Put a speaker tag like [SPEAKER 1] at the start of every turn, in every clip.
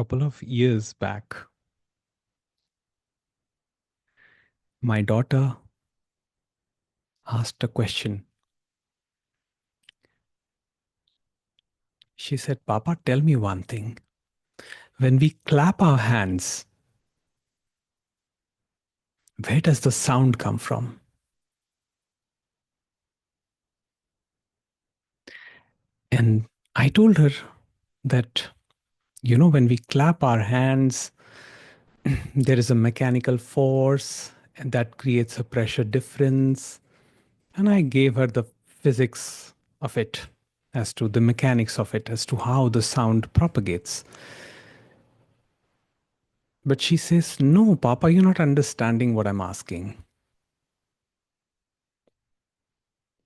[SPEAKER 1] Couple of years back, my daughter asked a question. She said, Papa, tell me one thing. When we clap our hands, where does the sound come from? And I told her that, when we clap our hands, there is a mechanical force and that creates a pressure difference. And I gave her the physics of it, as to the mechanics of it, as to how the sound propagates. But she says, no, Papa, you're not understanding what I'm asking.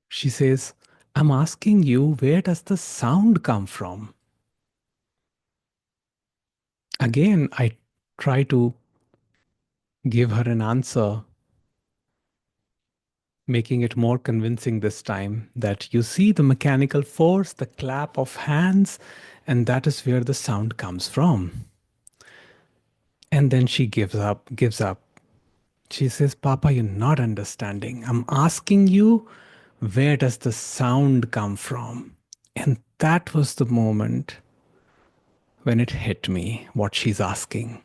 [SPEAKER 1] She says, I'm asking you, where does the sound come from? Again, I try to give her an answer, making it more convincing this time that you see the mechanical force, the clap of hands, and that is where the sound comes from. And then she gives up. She says, Papa, you're not understanding. I'm asking you, where does the sound come from? And that was the moment when it hit me what she's asking.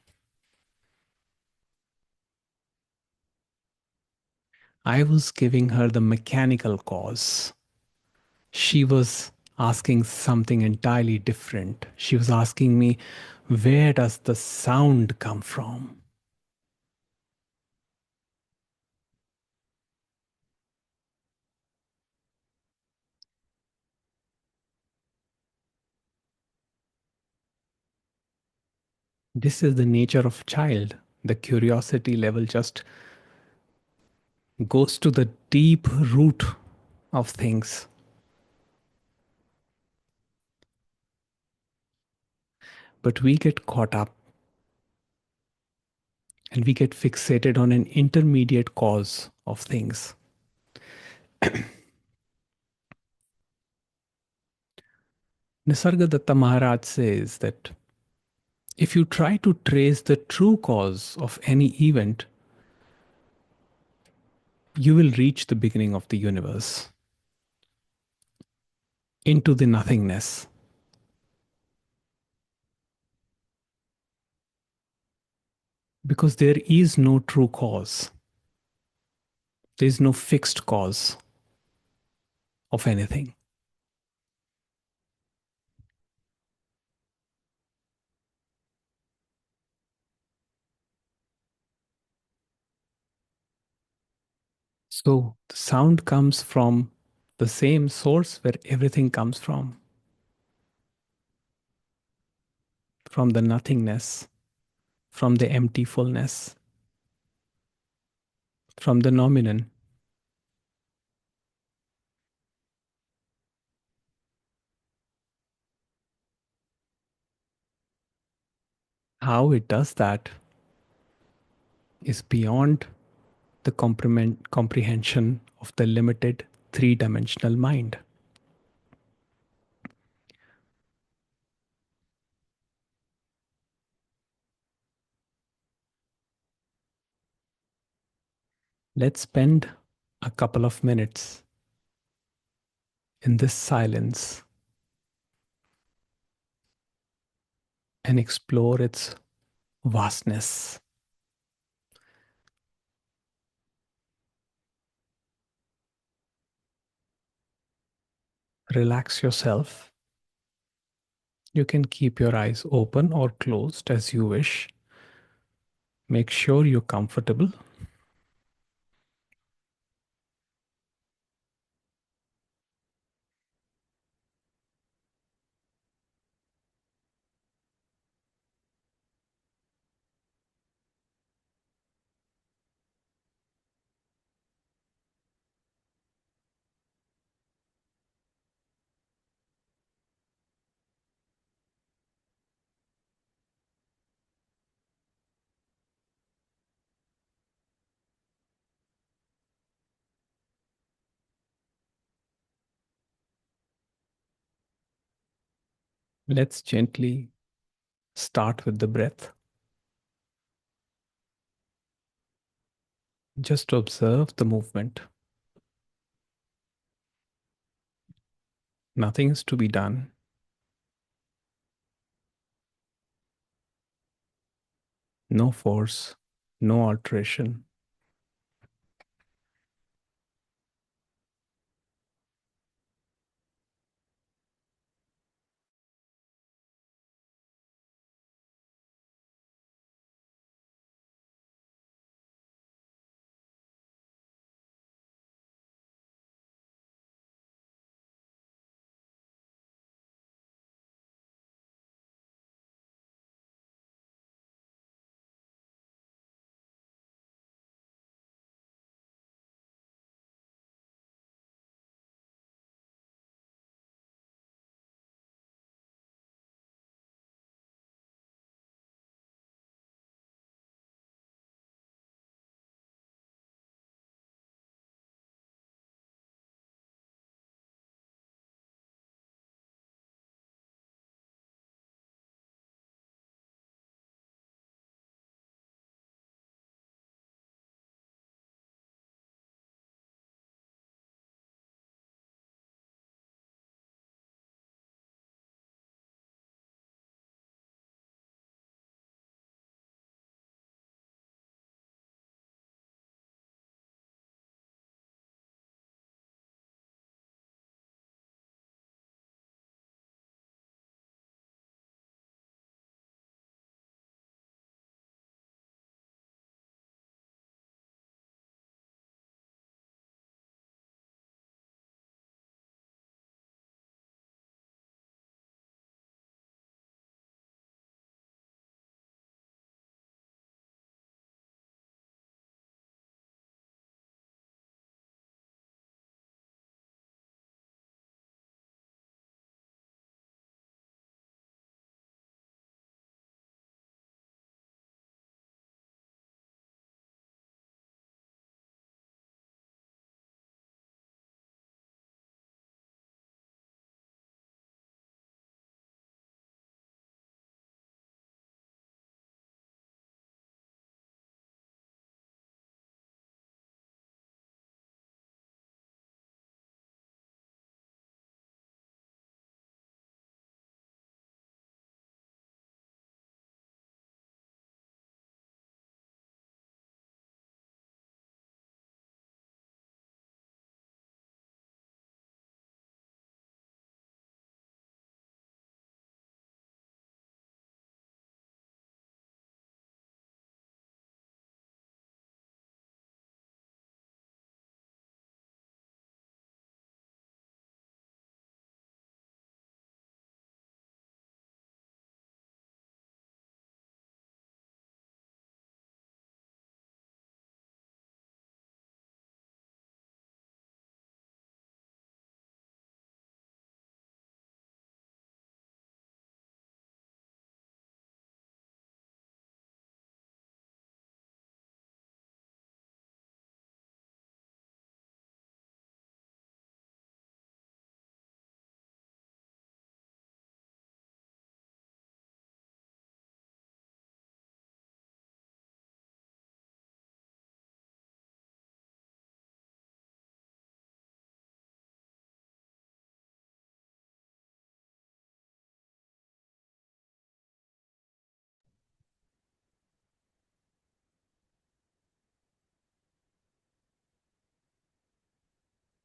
[SPEAKER 1] I was giving her the mechanical cause. She was asking something entirely different. She was asking me, where does the sound come from? This is the nature of child. The curiosity level just goes to the deep root of things. But we get caught up and we get fixated on an intermediate cause of things. Nisargadatta Maharaj says that if you try to trace the true cause of any event, you will reach the beginning of the universe, into the nothingness. Because there is no true cause, there is no fixed cause of anything. So the sound comes from the same source where everything comes from the nothingness, from the empty fullness, from the noumenon. How it does that is beyond the comprehension of the limited three-dimensional mind. Let's spend a couple of minutes in this silence and explore its vastness. Relax yourself. You can keep your eyes open or closed as you wish. Make sure you're comfortable. Let's gently Start with the breath. Just observe the movement. Nothing is to be done. No force, no alteration.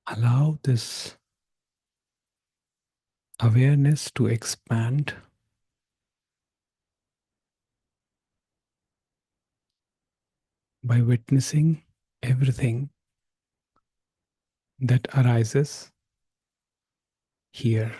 [SPEAKER 1] Allow this awareness to expand by witnessing everything that arises here.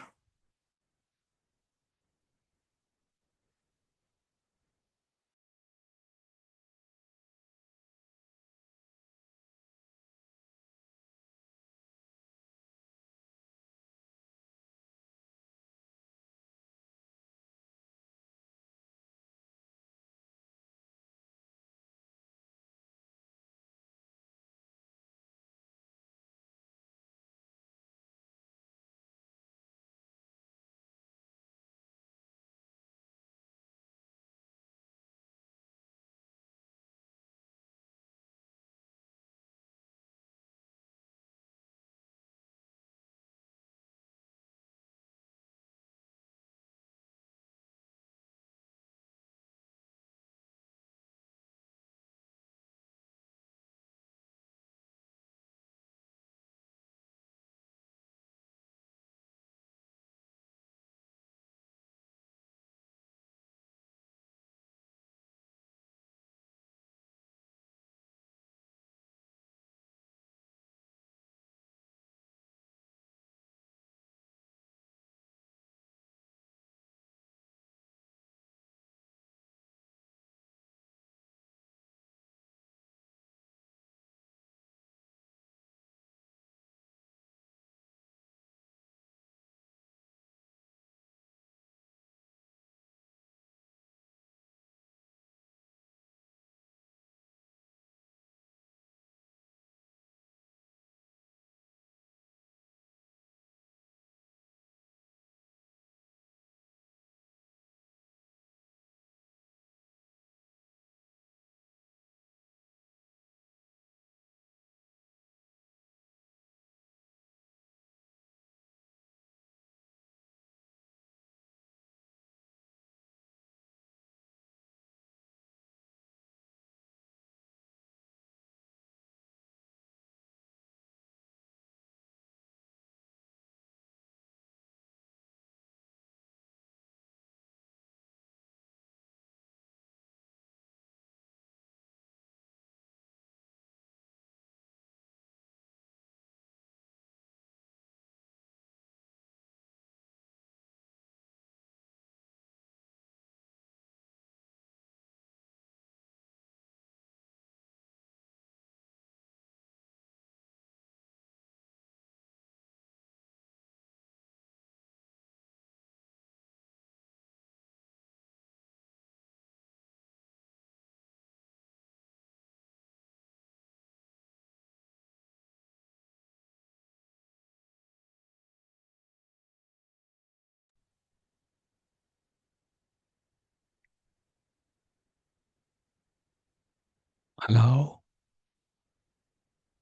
[SPEAKER 1] Allow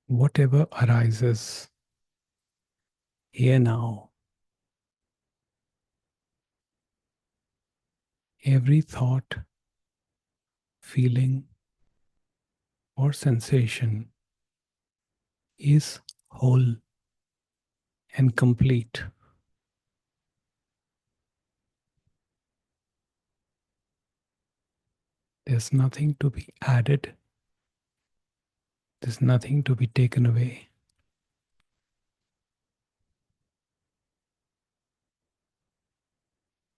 [SPEAKER 1] whatever arises here now, every thought, feeling, or sensation is whole and complete. There's nothing to be added, there's nothing to be taken away.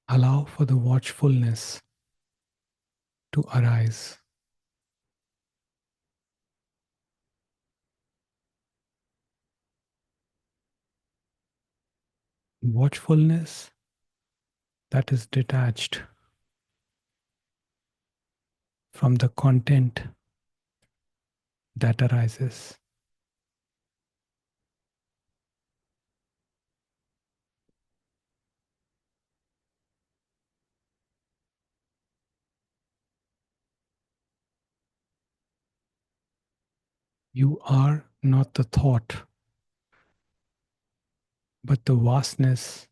[SPEAKER 1] Allow for the watchfulness to arise. Watchfulness that is detached from the content that arises. You are not the thought, but the vastness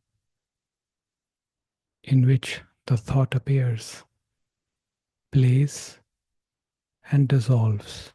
[SPEAKER 1] in which the thought appears, plays, and dissolves.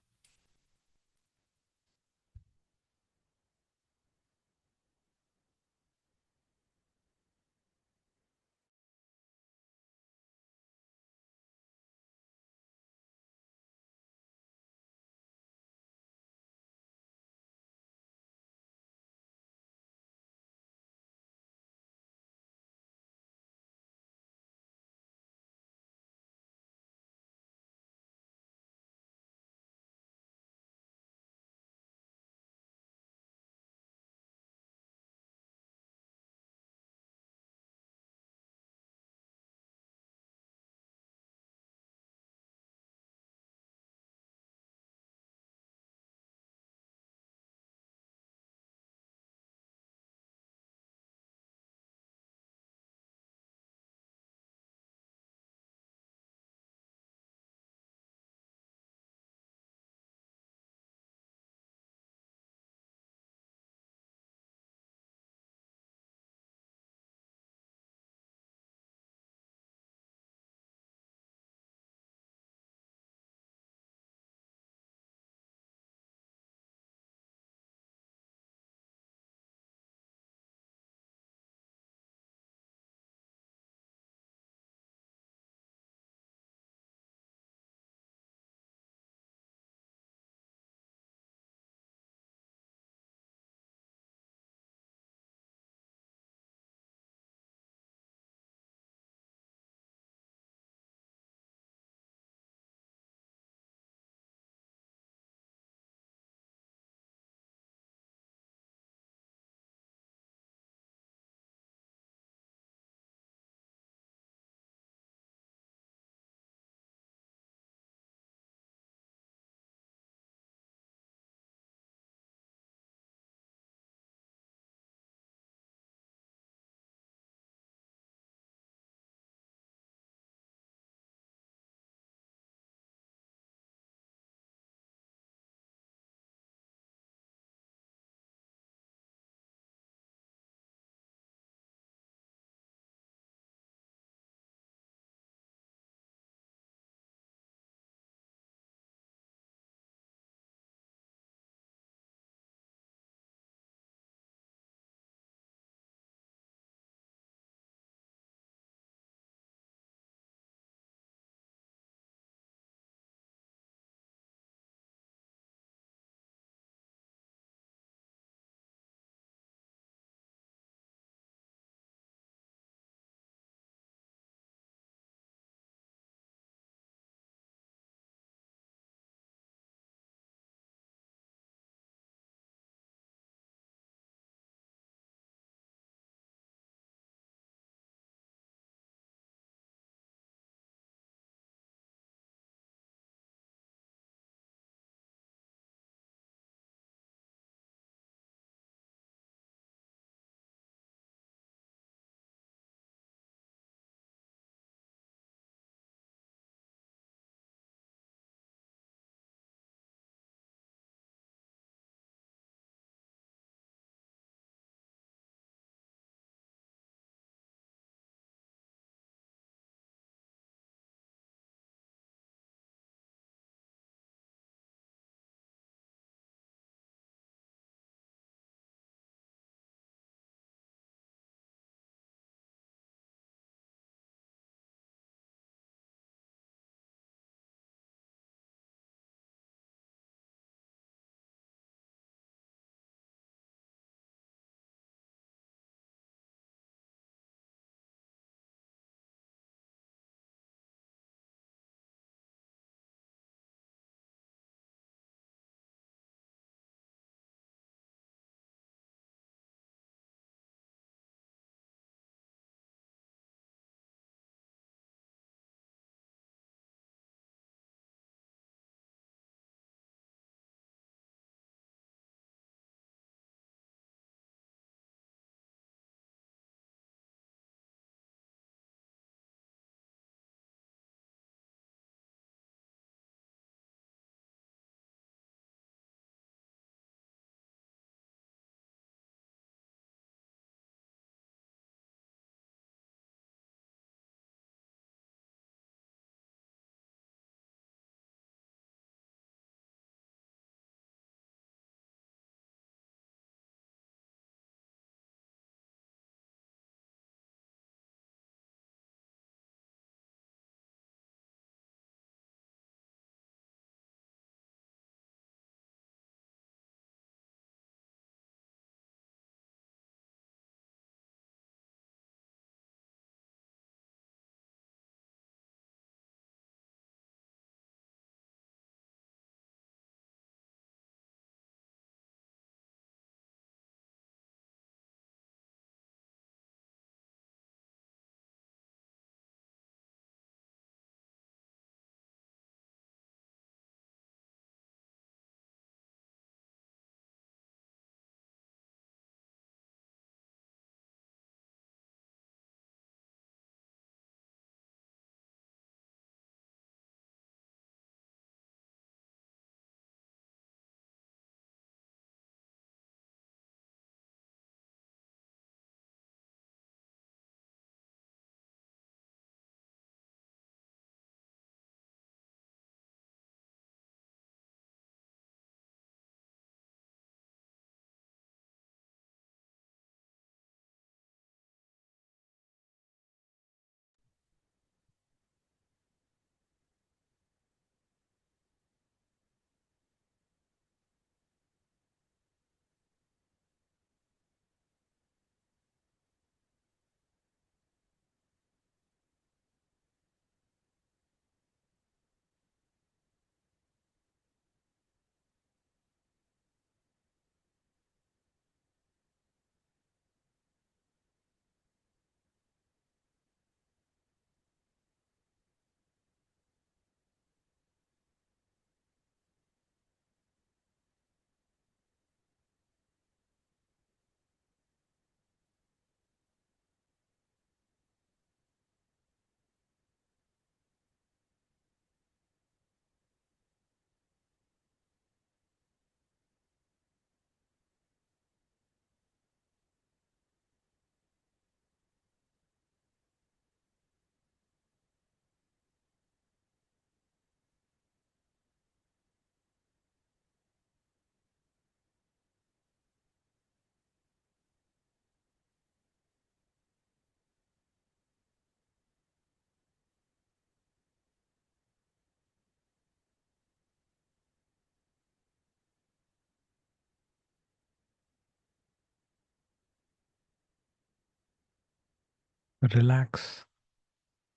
[SPEAKER 1] Relax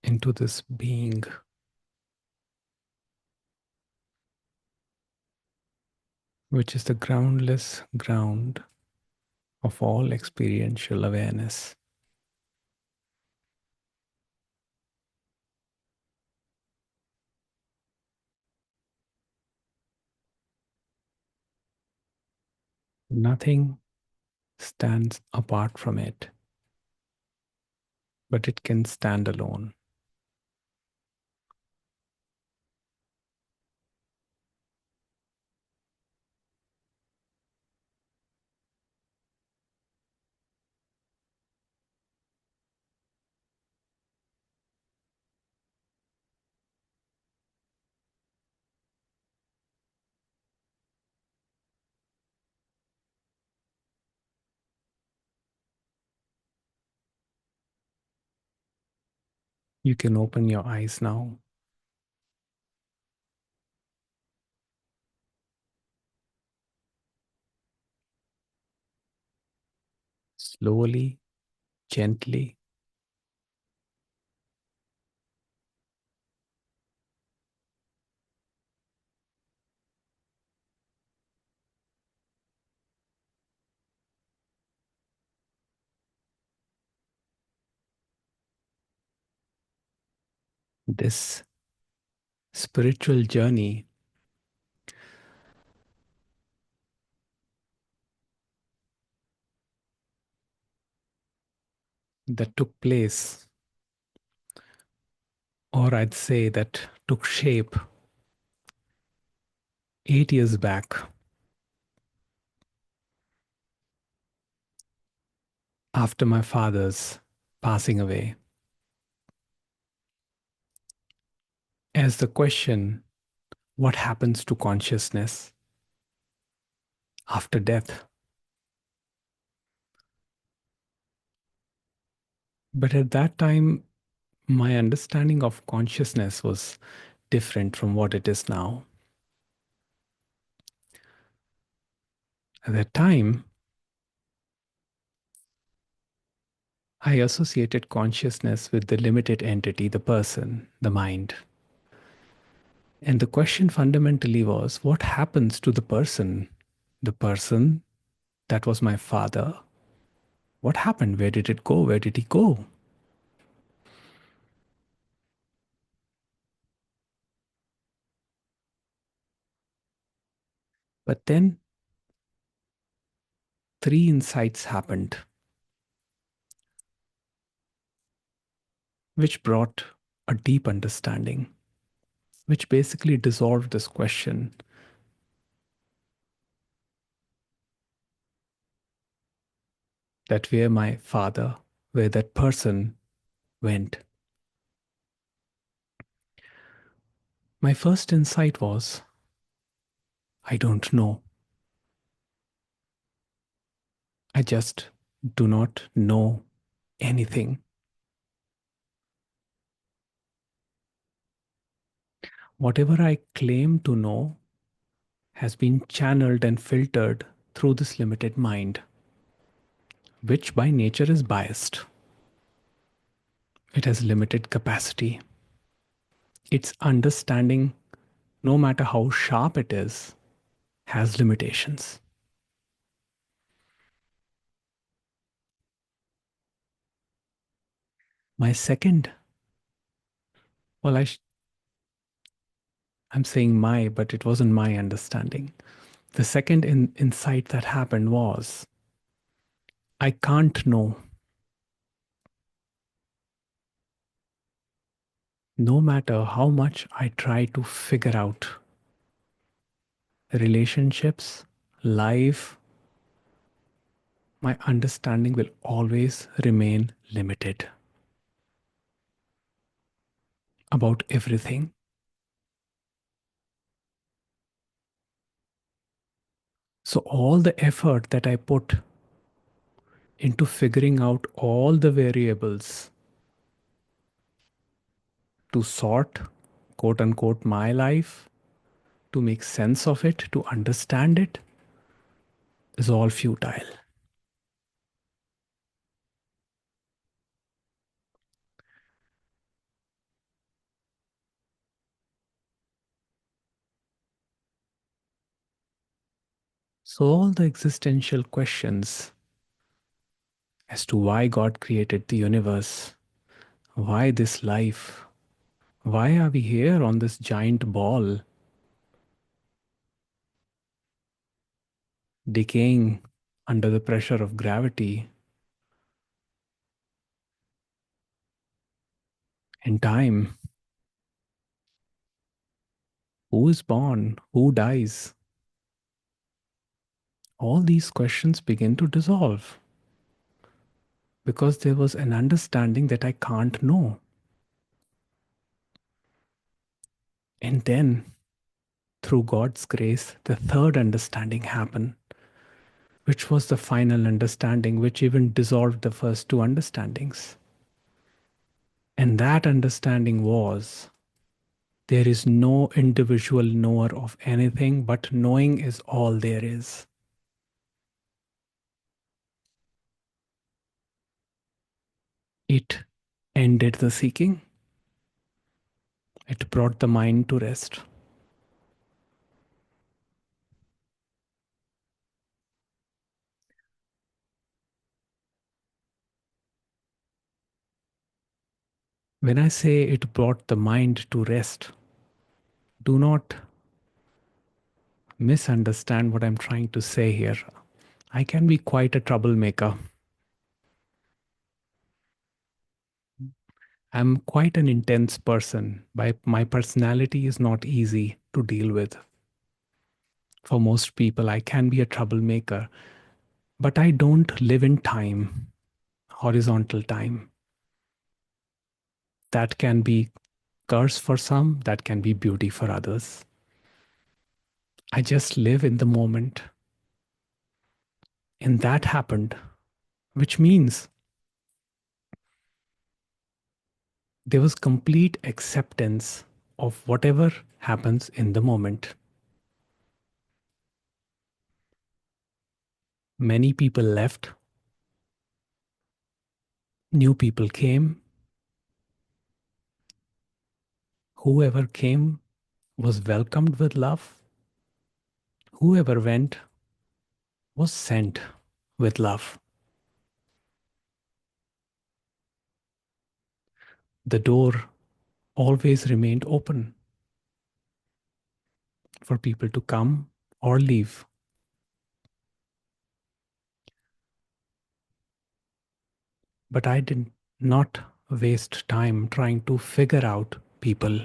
[SPEAKER 1] into this being, which is the groundless ground of all experiential awareness. Nothing stands apart from it, but it can stand alone. You can open your eyes now, slowly, gently. This spiritual journey that took place, or I'd say that took shape 8 years back after my father's passing away, as the question, what happens to consciousness after death? But at that time, my understanding of consciousness was different from what it is now. At that time, I associated consciousness with the limited entity, the person, the mind. And the question fundamentally was, what happens to the person? The person that was my father. What happened? Where did it go? Where did he go? But then three insights happened, which brought a deep understanding, which basically dissolved this question that where my father, where that person went. My first insight was, I don't know. I just do not know anything. Whatever I claim to know has been channeled and filtered through this limited mind, which by nature is biased. It has limited capacity. Its understanding, no matter how sharp it is, has limitations. My second, well, I'm saying my, but it wasn't my understanding. The second insight that happened was I can't know. No matter how much I try to figure out relationships, life, my understanding will always remain limited about everything. So, all the effort that I put into figuring out all the variables to sort, quote unquote, my life, to make sense of it, to understand it, is all futile. So, all the existential questions as to why God created the universe, why this life, why are we here on this giant ball, decaying under the pressure of gravity and time? Who is born? Who dies? All these questions begin to dissolve because there was an understanding that I can't know. And then, through God's grace, the third understanding happened, which was the final understanding, which even dissolved the first two understandings. And that understanding was there is no individual knower of anything, but knowing is all there is. It ended the seeking, it brought the mind to rest. When I say it brought the mind to rest, do not misunderstand what I'm trying to say here. I can be quite a troublemaker. I'm quite an intense person. My personality is not easy to deal with. For most people, I can be a troublemaker, but I don't live in time, horizontal time. That can be curse for some, that can be beauty for others. I just live in the moment. And that happened, which means there was complete acceptance of whatever happens in the moment. Many people left, new people came. Whoever came was welcomed with love. Whoever went was sent with love. The door always remained open for people to come or leave. But I did not waste time trying to figure out people,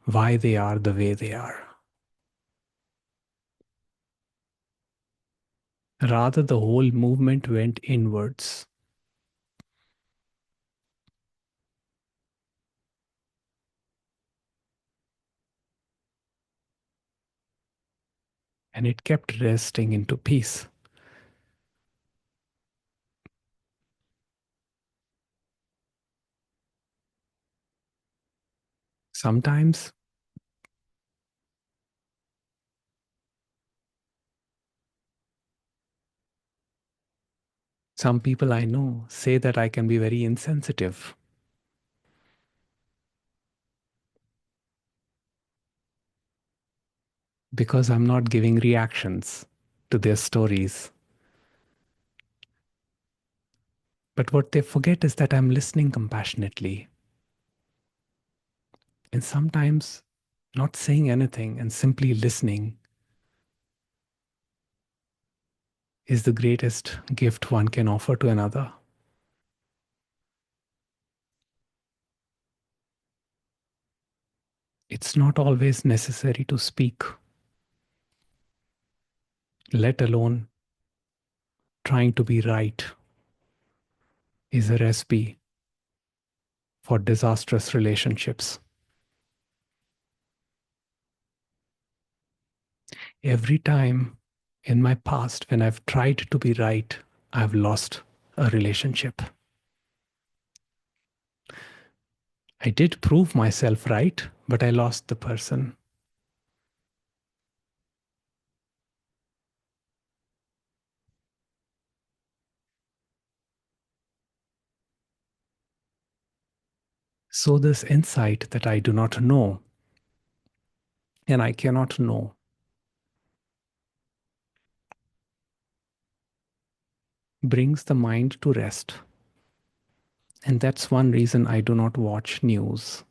[SPEAKER 1] why they are the way they are. Rather, the whole movement went inwards. And it kept resting into peace. Sometimes some people I know say that I can be very insensitive because I'm not giving reactions to their stories. But what they forget is that I'm listening compassionately. And sometimes not saying anything and simply listening is the greatest gift one can offer to another. It's not always necessary to speak, let alone trying to be right, is a recipe for disastrous relationships. Every time in my past when I've tried to be right, I've lost a relationship. I did prove myself right, but I lost the person. So, this insight that I do not know and I cannot know brings the mind to rest. And that's one reason I do not watch news.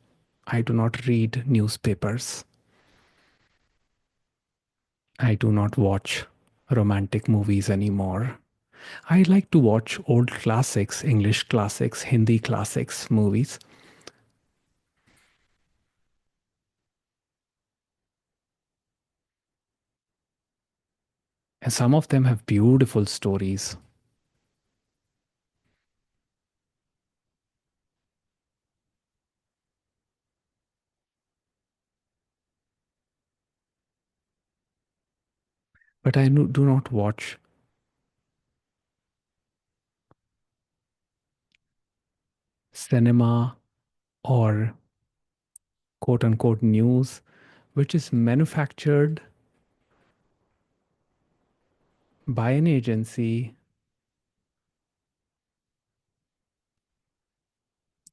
[SPEAKER 1] I do not read newspapers. I do not watch romantic movies anymore. I like to watch old classics, English classics, Hindi classics movies. And some of them have beautiful stories. But I do not watch cinema or quote unquote news, which is manufactured by an agency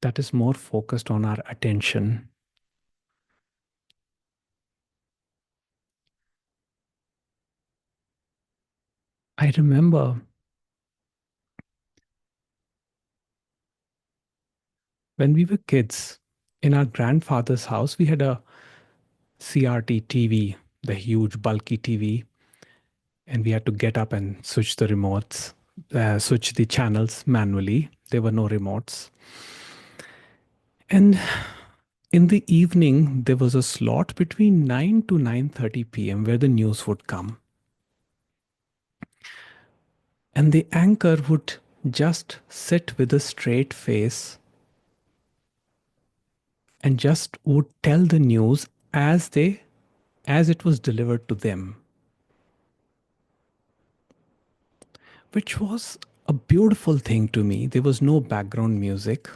[SPEAKER 1] that is more focused on our attention. I remember when we were kids in our grandfather's house, we had a CRT TV, the huge bulky TV, and we had to get up and switch the remotes, switch the channels manually. There were no remotes. And in the evening, there was a slot between 9 to 9:30 p.m. where the news would come. And the anchor would just sit with a straight face and just would tell the news as it was delivered to them, which was a beautiful thing to me. There was no background music,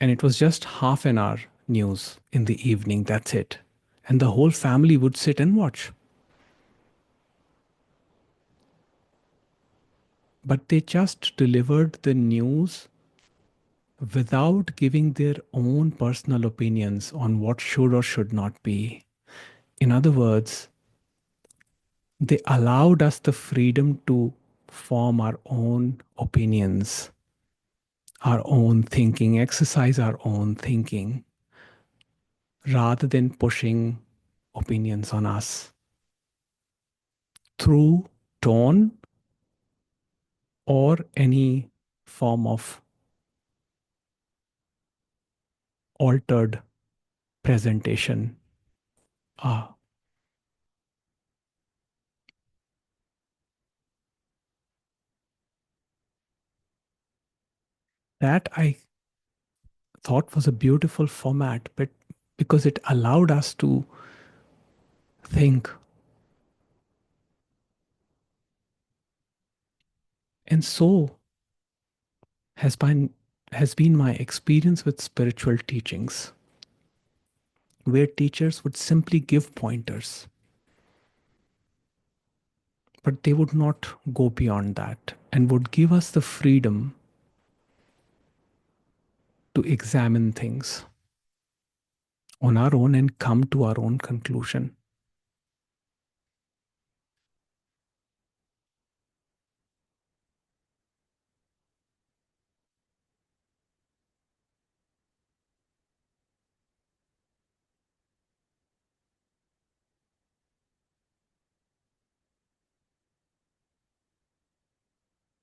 [SPEAKER 1] and it was just half an hour news in the evening. That's it. And the whole family would sit and watch. But they just delivered the news without giving their own personal opinions on what should or should not be. In other words, they allowed us the freedom to form our own opinions, our own thinking, exercise our own thinking, rather than pushing opinions on us through tone or any form of altered presentation. Ah, that I thought was a beautiful format, but because it allowed us to think. And so has been has been my experience with spiritual teachings, where teachers would simply give pointers, but they would not go beyond that and would give us the freedom to examine things on our own and come to our own conclusion.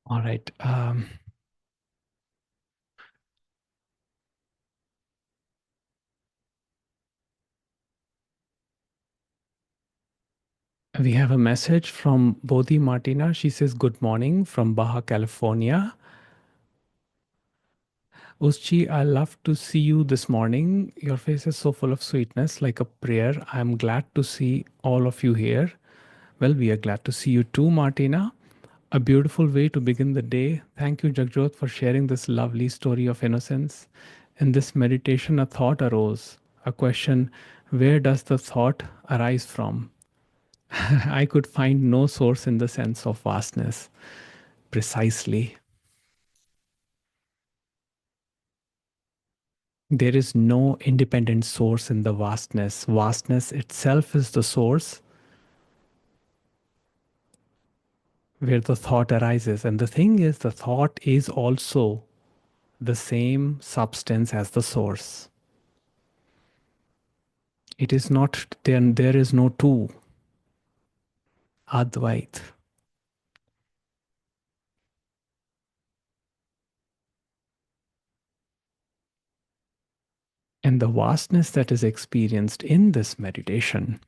[SPEAKER 1] All right. We have a message from Bodhi Martina. She says, "Good morning from Baja, California. Uschi, I love to see you this morning. Your face is so full of sweetness, like a prayer. I'm glad to see all of you here." Well, we are glad to see you too, Martina. A beautiful way to begin the day. Thank you, Jagjot, for sharing this lovely story of innocence. In this meditation, a thought arose. A question: where does the thought arise from? I could find no source in the sense of vastness. Precisely. There is no independent source in the vastness. Vastness itself is the source. where the thought arises. And the thing is, the thought is also the same substance as the source. It is not, then there is no two, Advait. And the vastness that is experienced in this meditation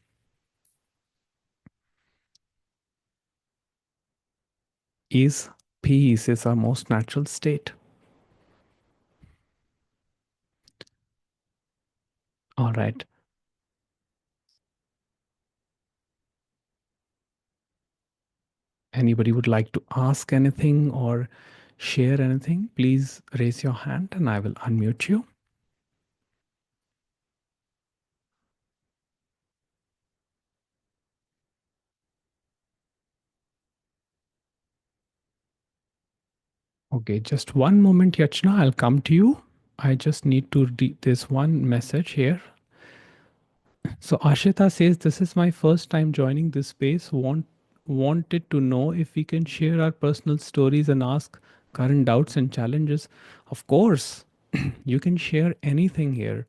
[SPEAKER 1] is peace, is our most natural state. All right. Anybody would like to ask anything or share anything, please raise your hand and I will unmute you. Okay, just one moment, Yachna. I'll come to you. I just need to read this one message here. So Ashita says, "This is my first time joining this space. Wanted to know if we can share our personal stories and ask current doubts and challenges." Of course, you can share anything here.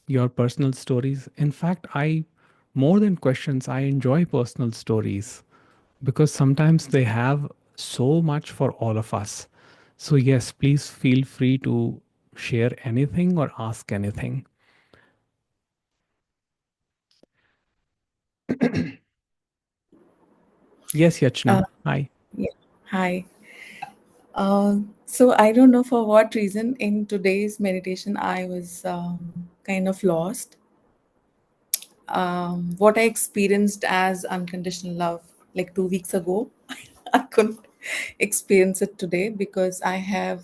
[SPEAKER 1] Your personal stories. In fact, I more than questions, I enjoy personal stories because sometimes they have so much for all of us. So, yes, please feel free to share anything or ask anything. Yes,
[SPEAKER 2] Uh,
[SPEAKER 1] Yachna. Hi.
[SPEAKER 2] yeah. Hi. So I don't know for what reason in today's meditation I was kind of lost. What I experienced as unconditional love like 2 weeks ago, I couldn't experience it today because I have.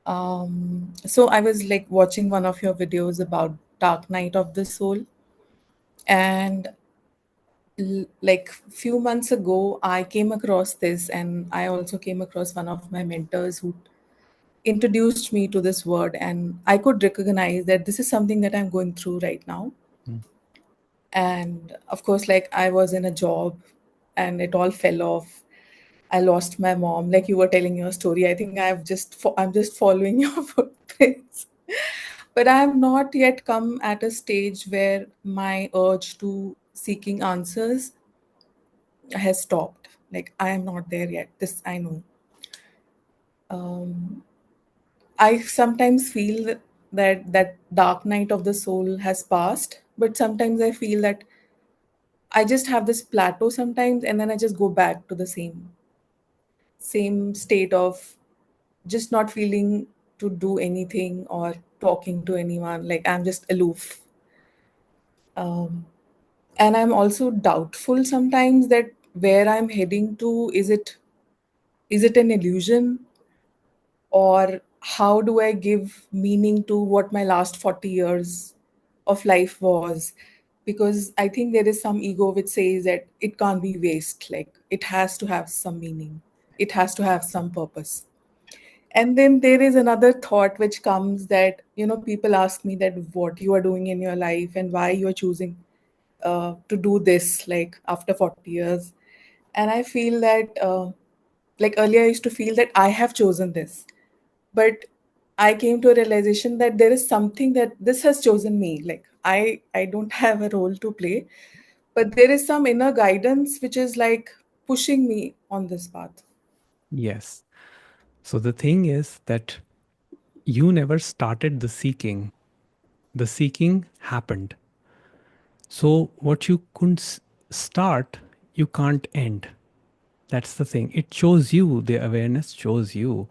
[SPEAKER 2] So I was like watching one of your videos about Dark Night of the Soul, and like few months ago I came across this, and I also came across one of my mentors who introduced me to this word, and I could recognize that this is something that I'm going through right now.
[SPEAKER 1] Mm.
[SPEAKER 2] And of course, like I was in a job and it all fell off. I lost my mom, like you were telling your story. I think I'm just following your footprints, but I have not yet come at a stage where my urge to seeking answers has stopped. Like I am not there yet, this I know. um, I sometimes feel that that dark night of the soul has passed, but sometimes I feel that I just have this plateau sometimes, and then I just go back to the same state of just not feeling to do anything or talking to anyone. Like I'm just aloof. Um, and I'm also doubtful sometimes that where I'm heading to, is it an illusion, or how do I give meaning to what my last 40 years of life was? Because I think there is some ego which says that it can't be waste, like it has to have some meaning, it has to have some purpose. And then there is another thought which comes that, people ask me that what you are doing in your life and why you are choosing to do this, like after 40 years. And I feel that, like earlier, I used to feel that I have chosen this, but I came to a realization that there is something that this has chosen me. Like I don't have a role to play, but there is some inner guidance which is like pushing me on this path.
[SPEAKER 1] Yes. So the thing is that you never started the seeking happened. So what you couldn't start, you can't end. That's the thing. It chose you, the awareness chose you.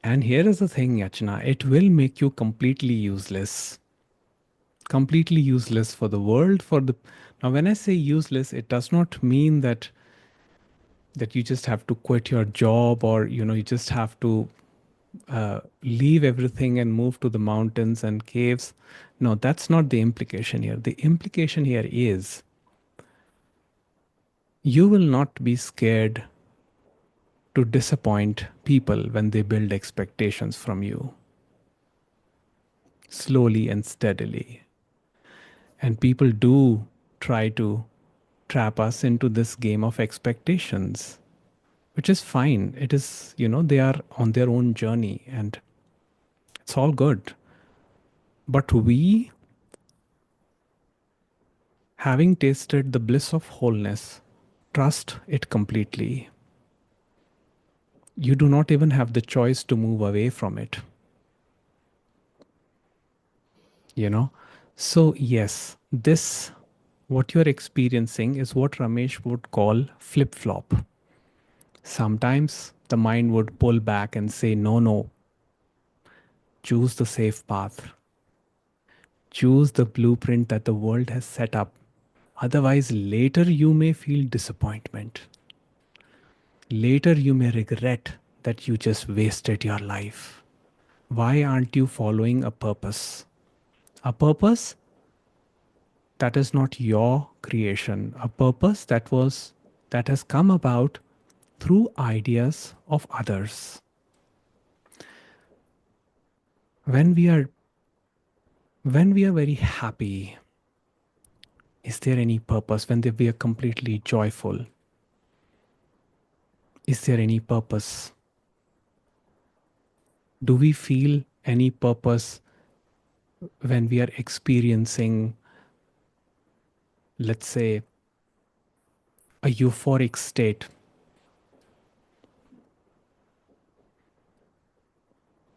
[SPEAKER 1] And here is the thing, Yachna, it will make you completely useless. Completely useless for the world, for the now when I say useless, it does not mean that you just have to quit your job or you just have to leave everything and move to the mountains and caves. No, that's not the implication here. The implication here is you will not be scared to disappoint people when they build expectations from you slowly and steadily. And people do try to trap us into this game of expectations, which is fine. It is, they are on their own journey and it's all good. But we, having tasted the bliss of wholeness, trust it completely. You do not even have the choice to move away from it, you know? So, yes, this, what you're experiencing is what Ramesh would call flip flop. Sometimes the mind would pull back and say, no, no, choose the safe path, choose the blueprint that the world has set up. Otherwise, later you may feel disappointment. Later you may regret that you just wasted your life. Why aren't you following a purpose? A purpose that is not your creation, a purpose that has come about through ideas of others. When we are when we are very happy, is there any purpose? When we are completely joyful, is there any purpose? Do we feel any purpose when we are experiencing, let's say, a euphoric state?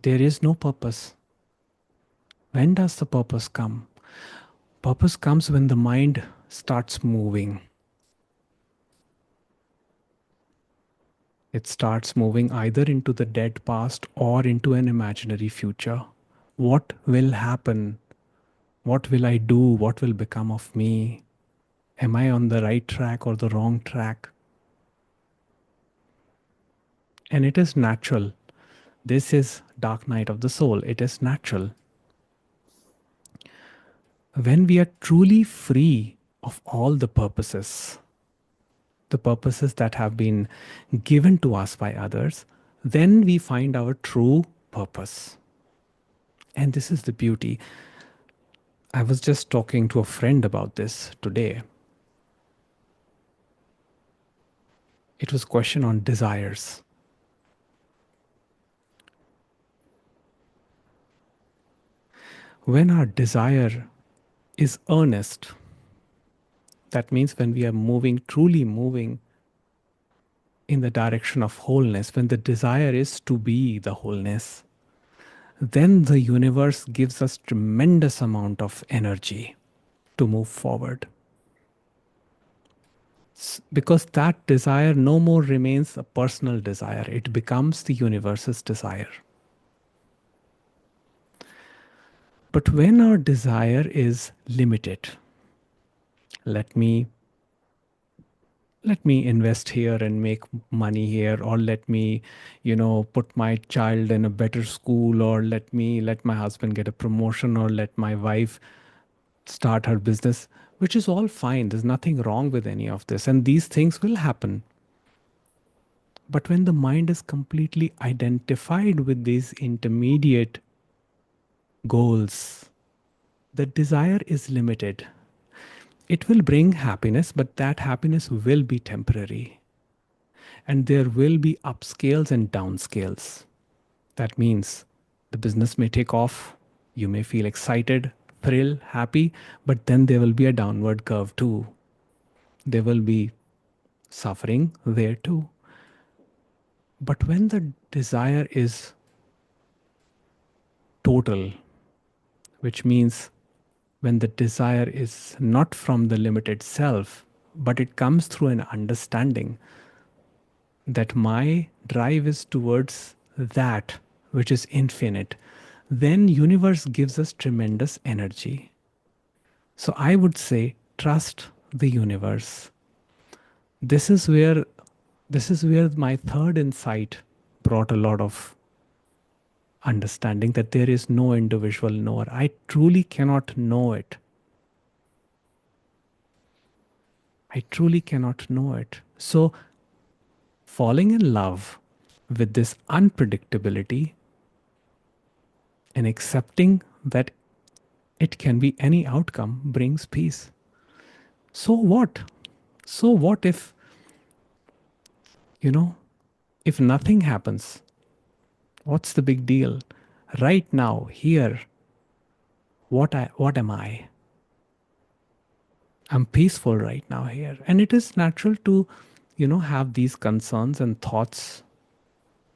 [SPEAKER 1] There is no purpose. When does the purpose come? Purpose comes when the mind starts moving. It starts moving either into the dead past or into an imaginary future. What will happen? What will I do? What will become of me? Am I on the right track or the wrong track? And it is natural. This is dark night of the soul. It is natural. When we are truly free of all the purposes that have been given to us by others, then we find our true purpose. And this is the beauty. I was just talking to a friend about this today. It was a question on desires. When our desire is earnest, that means when we are moving, truly moving in the direction of wholeness, when the desire is to be the wholeness, then the universe gives us tremendous amount of energy to move forward. Because that desire no more remains a personal desire, it becomes the universe's desire. But when our desire is limited, let me invest here and make money here, or let me put my child in a better school, or let my husband get a promotion, or let my wife start her business, which is all fine. There's nothing wrong with any of this, and these things will happen. But when the mind is completely identified with these intermediate goals, the desire is limited. It will bring happiness, but that happiness will be temporary. And there will be upscales and downscales. That means the business may take off, you may feel excited, thrill, happy, but then there will be a downward curve too. There will be suffering there too. But when the desire is total, which means when the desire is not from the limited self, but it comes through an understanding that my drive is towards that which is infinite, then universe gives us tremendous energy. So I would say trust the universe. This is where my third insight brought a lot of understanding, that there is no individual knower. I truly cannot know it. I truly cannot know it. So falling in love with this unpredictability and accepting that it can be any outcome brings peace. So what? So what if, you know, if nothing happens, what's the big deal? Right now, here, what am I? I'm peaceful right now here. And it is natural to, have these concerns and thoughts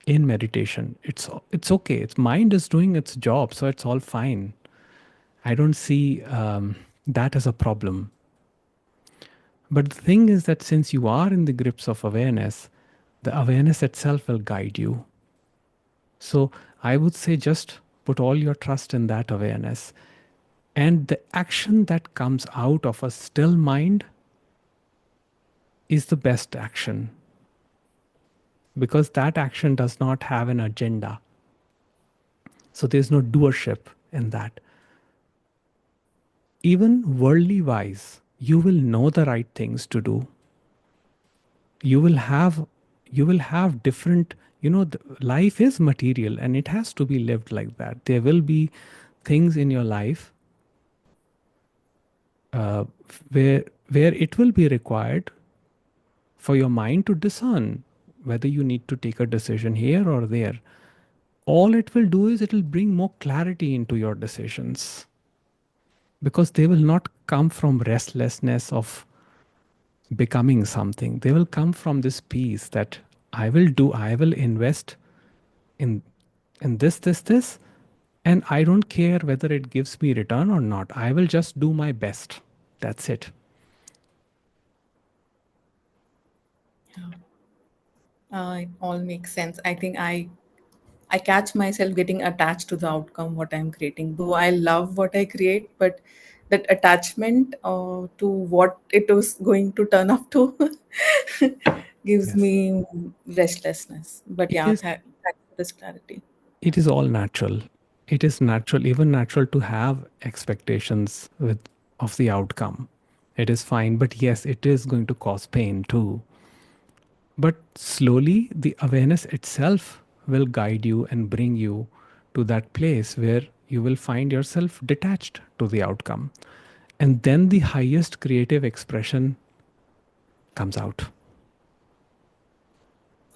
[SPEAKER 1] in meditation. It's okay. Its mind is doing its job, so it's all fine. I don't see that as a problem. But the thing is that since you are in the grips of awareness, the awareness itself will guide you. So I would say just put all your trust in that awareness. And the action that comes out of a still mind is the best action, because that action does not have an agenda. So there's no doership in that. Even worldly wise, you will know the right things to do. You will have different, life is material and it has to be lived like that. There will be things in your life uh, where it will be required for your mind to discern whether you need to take a decision here or there. All it will do is it will bring more clarity into your decisions, because they will not come from restlessness of becoming something. They will come from this peace that I will invest in this, and I don't care whether it gives me return or not. I will just do my best. That's it.
[SPEAKER 2] Yeah. It all makes sense. I think I catch myself getting attached to the outcome what I'm creating. Though I love what I create, but that attachment to what it was going to turn up to gives
[SPEAKER 1] Yes.
[SPEAKER 2] me restlessness. But
[SPEAKER 1] It
[SPEAKER 2] yeah,
[SPEAKER 1] is
[SPEAKER 2] thanks for this clarity.
[SPEAKER 1] it is all natural. It is natural, even natural to have expectations with of the outcome. It is fine, but yes, it is going to cause pain too. But slowly, the awareness itself will guide you and bring you to that place where you will find yourself detached to the outcome. And then the highest creative expression comes out.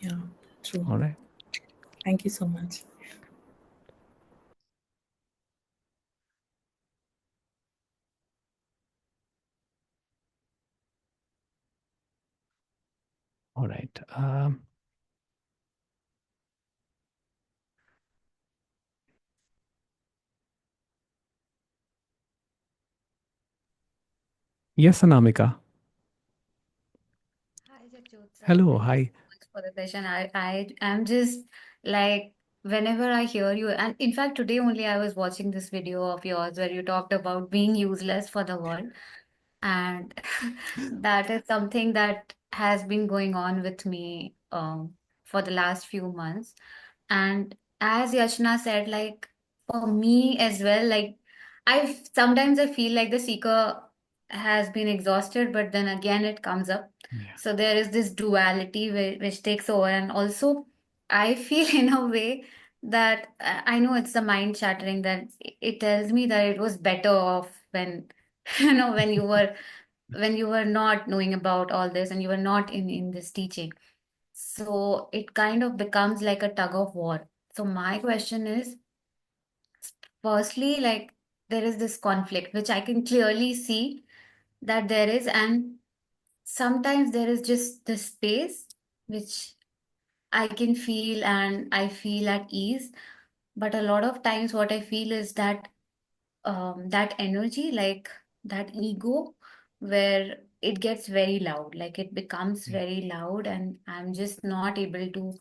[SPEAKER 2] Yeah, true.
[SPEAKER 1] All right.
[SPEAKER 2] Thank you so much.
[SPEAKER 1] All right. Yes, Anamika.
[SPEAKER 3] Hi, Jagjot sir.
[SPEAKER 1] Hello.
[SPEAKER 3] Thank you
[SPEAKER 1] Hi.
[SPEAKER 3] so much for the session. I am just like, whenever I hear you, and in fact, today only I was watching this video of yours where you talked about being useless for the world. And that is something that has been going on with me for the last few months. And as Yachna said, like for me as well, like I feel like the seeker has been exhausted, but then again it comes up.
[SPEAKER 1] Yeah.
[SPEAKER 3] So there is this duality which takes over, and also I feel in a way that I know it's the mind chattering that it tells me that it was better off when when you were not knowing about all this and you were not in this teaching. So it kind of becomes like a tug of war. So my question is, firstly, like there is this conflict which I can clearly see that there is, and sometimes there is just the space which I can feel and I feel at ease. But a lot of times what I feel is that that energy, like that ego, where it gets very loud, like it becomes
[SPEAKER 1] Yeah.
[SPEAKER 3] very loud, and I'm just not able to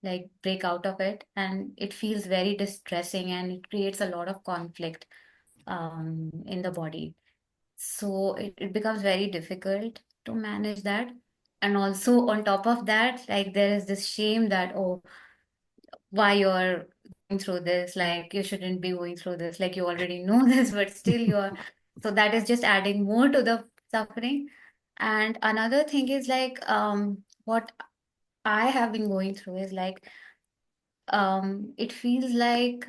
[SPEAKER 3] like break out of it. And it feels very distressing and it creates a lot of conflict in the body. So it becomes very difficult to manage that. And also, on top of that, like there is this shame that, oh, why you're going through this, like you shouldn't be going through this, like you already know this, but still you're, so that is just adding more to the suffering. And another thing is like what I have been going through is like it feels like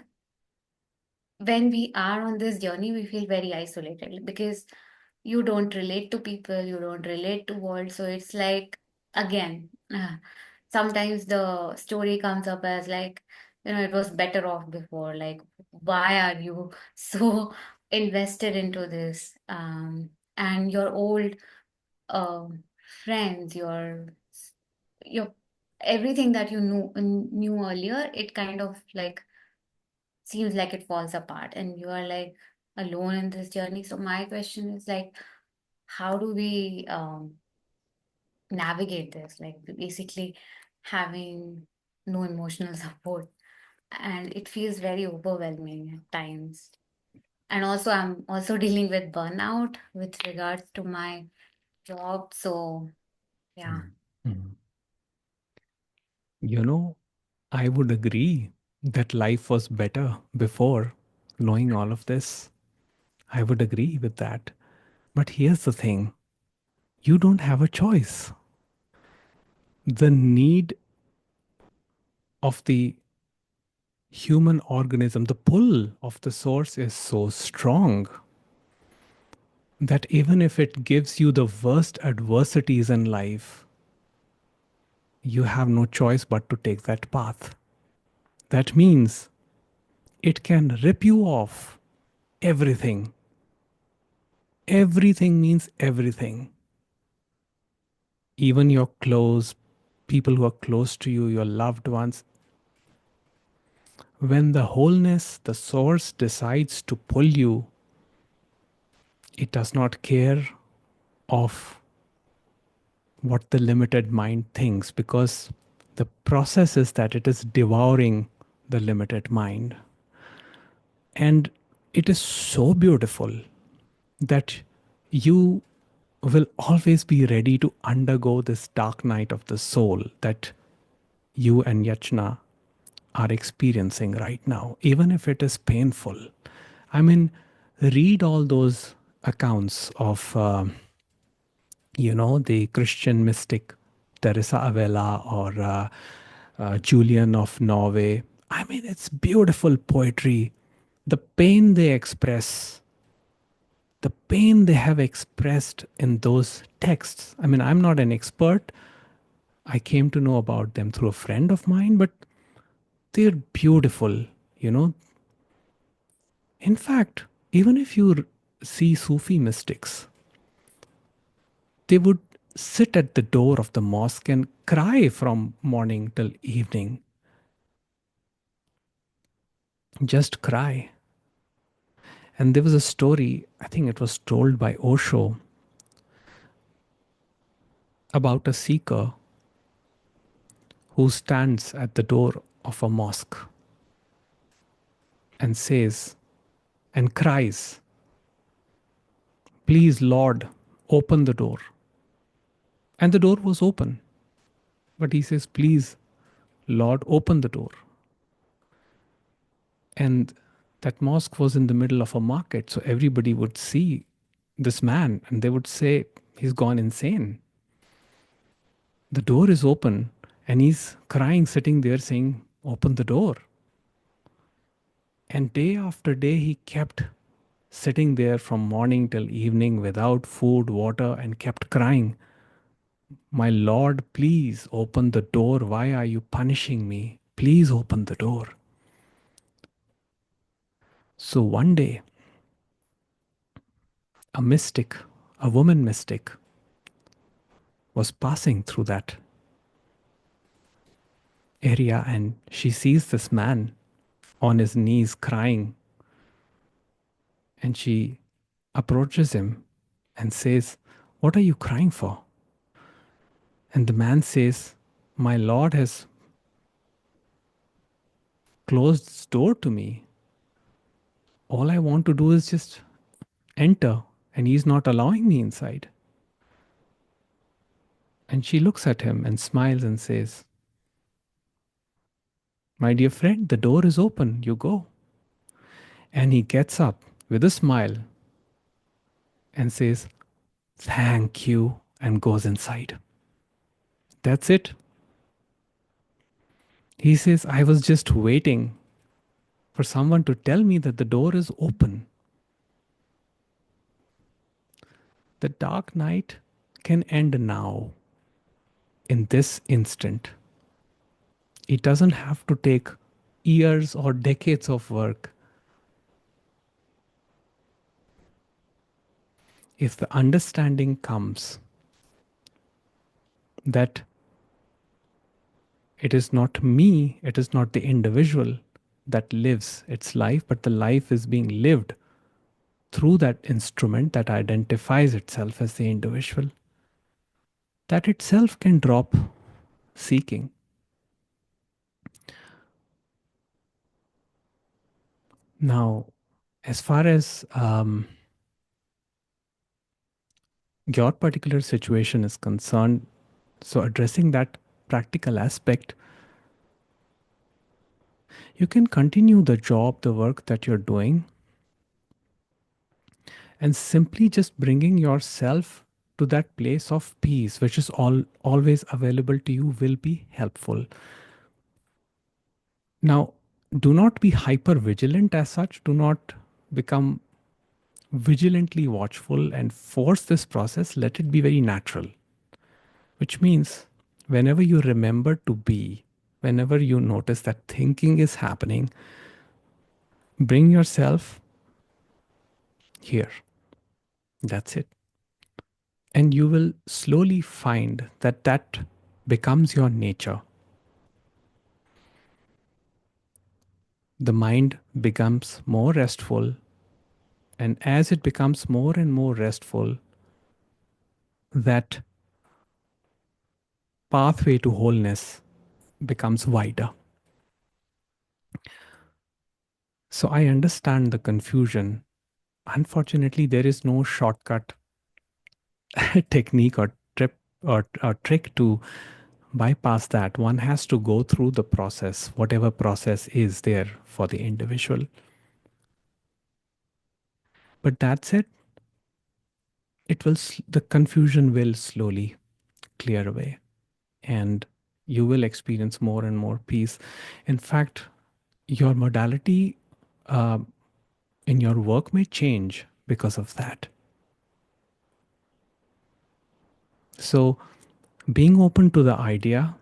[SPEAKER 3] when we are on this journey we feel very isolated because you don't relate to people, you don't relate to world. So it's like, again, sometimes the story comes up as like, it was better off before. Like, why are you so invested into this? And your old um friends, your everything that you knew earlier, it kind of like seems like it falls apart, and you are like alone in this journey. So my question is like, how do we navigate this? Like basically having no emotional support, and it feels very overwhelming at times. And also, I'm also dealing with burnout with regards to my job. So yeah.
[SPEAKER 1] Mhm. You know, I would agree that life was better before knowing all of this. I would agree with that. But here's the thing, you don't have a choice. The need of the human organism, the pull of the source is so strong that even if it gives you the worst adversities in life, you have no choice but to take that path. That means it can rip you off everything. Everything means everything. Even your close people who are close to you, your loved ones. When the wholeness, the source decides to pull you, it does not care of what the limited mind thinks, because the process is that it is devouring the limited mind. And it is so beautiful that you will always be ready to undergo this dark night of the soul that you and Yachna are experiencing right now, even if it is painful. I mean, read all those accounts of, the Christian mystic Teresa Avila or Julian of Norway. I mean, it's beautiful poetry. The pain they express, the pain they have expressed in those texts. I mean, I'm not an expert. I came to know about them through a friend of mine, but they're beautiful, you know. In fact, even if you see Sufi mystics, they would sit at the door of the mosque and cry from morning till evening. Just cry. And there was a story, I think it was told by Osho, about a seeker who stands at the door of a mosque and says and cries, "Please, Lord, open the door." And the door was open. But he says, "Please, Lord, open the door." And that mosque was in the middle of a market. So everybody would see this man and they would say, "He's gone insane. The door is open and he's crying, sitting there saying, 'Open the door.'" And day after day, he kept sitting there from morning till evening without food, water, and kept crying, "My Lord, please open the door. Why are you punishing me? Please open the door." So one day, a mystic, a woman mystic, was passing through that area and she sees this man on his knees crying, and she approaches him and says, "What are you crying for?" And the man says, "My Lord has closed his door to me. All I want to do is just enter, and he's not allowing me inside." And she looks at him and smiles and says, "My dear friend, the door is open. You go." And he gets up with a smile and says, "Thank you," and goes inside. That's it. He says, "I was just waiting for someone to tell me that the door is open." The dark night can end now, in this instant. It doesn't have to take years or decades of work. If the understanding comes that it is not me, it is not the individual that lives its life, but the life is being lived through that instrument that identifies itself as the individual, that itself can drop seeking. Now, as far as your particular situation is concerned, so addressing that practical aspect, you can continue the job, the work that you're doing, and simply just bringing yourself to that place of peace, which is always available to you, will be helpful. Now, do not be hyper vigilant as such. Do not become vigilantly watchful and force this process. Let it be very natural, which means whenever you remember to be, whenever you notice that thinking is happening, bring yourself here. That's it. And you will slowly find that that becomes your nature. The mind becomes more restful, and as it becomes more and more restful, that pathway to wholeness becomes wider. So I understand the confusion. Unfortunately, there is no shortcut technique or or trick to bypass that. One has to go through the process, whatever process is there for the individual. But that's it. The confusion will slowly clear away, and you will experience more and more peace. In fact, your modality uh, in your work may change because of that. So, being open to the idea,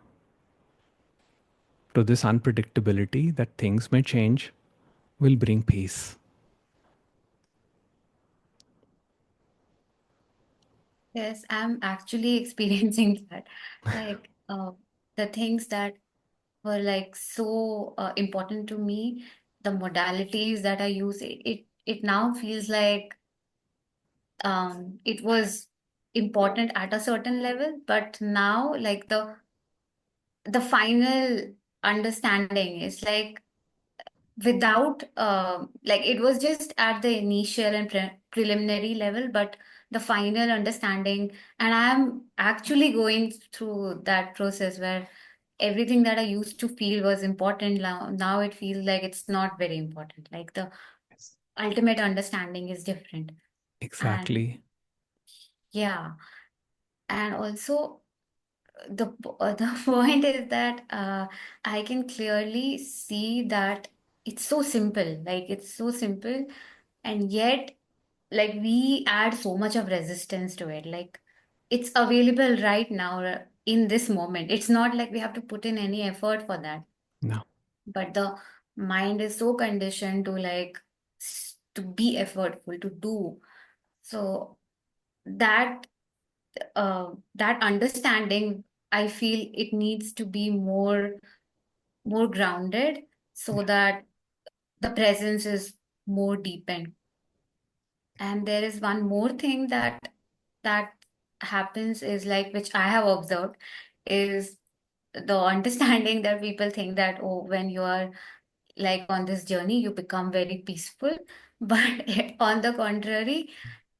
[SPEAKER 1] to this unpredictability that things may change, will bring peace.
[SPEAKER 3] Yes, I'm actually experiencing that. Like the things that were like so important to me, the modalities that I use, it now feels like it was important at a certain level, but now like the final understanding is like without like it was just at the initial and preliminary level, but the final understanding, and I'm actually going through that process where everything that I used to feel was important, now it feels like it's not very important, like the
[SPEAKER 1] Yes.
[SPEAKER 3] ultimate understanding is different. And
[SPEAKER 1] Exactly.
[SPEAKER 3] yeah, and also the point is that I can clearly see that it's so simple, like it's so simple, and yet like we add so much of resistance to it. Like it's available right now in this moment. It's not like we have to put in any effort for that,
[SPEAKER 1] No.
[SPEAKER 3] but the mind is so conditioned to like to be effortful to do. So that that understanding, I feel it needs to be more grounded so
[SPEAKER 1] Yeah.
[SPEAKER 3] that the presence is more deepened. And there is one more thing that happens is like which I have observed is the understanding that people think that, oh, when you are like on this journey you become very peaceful, but on the contrary,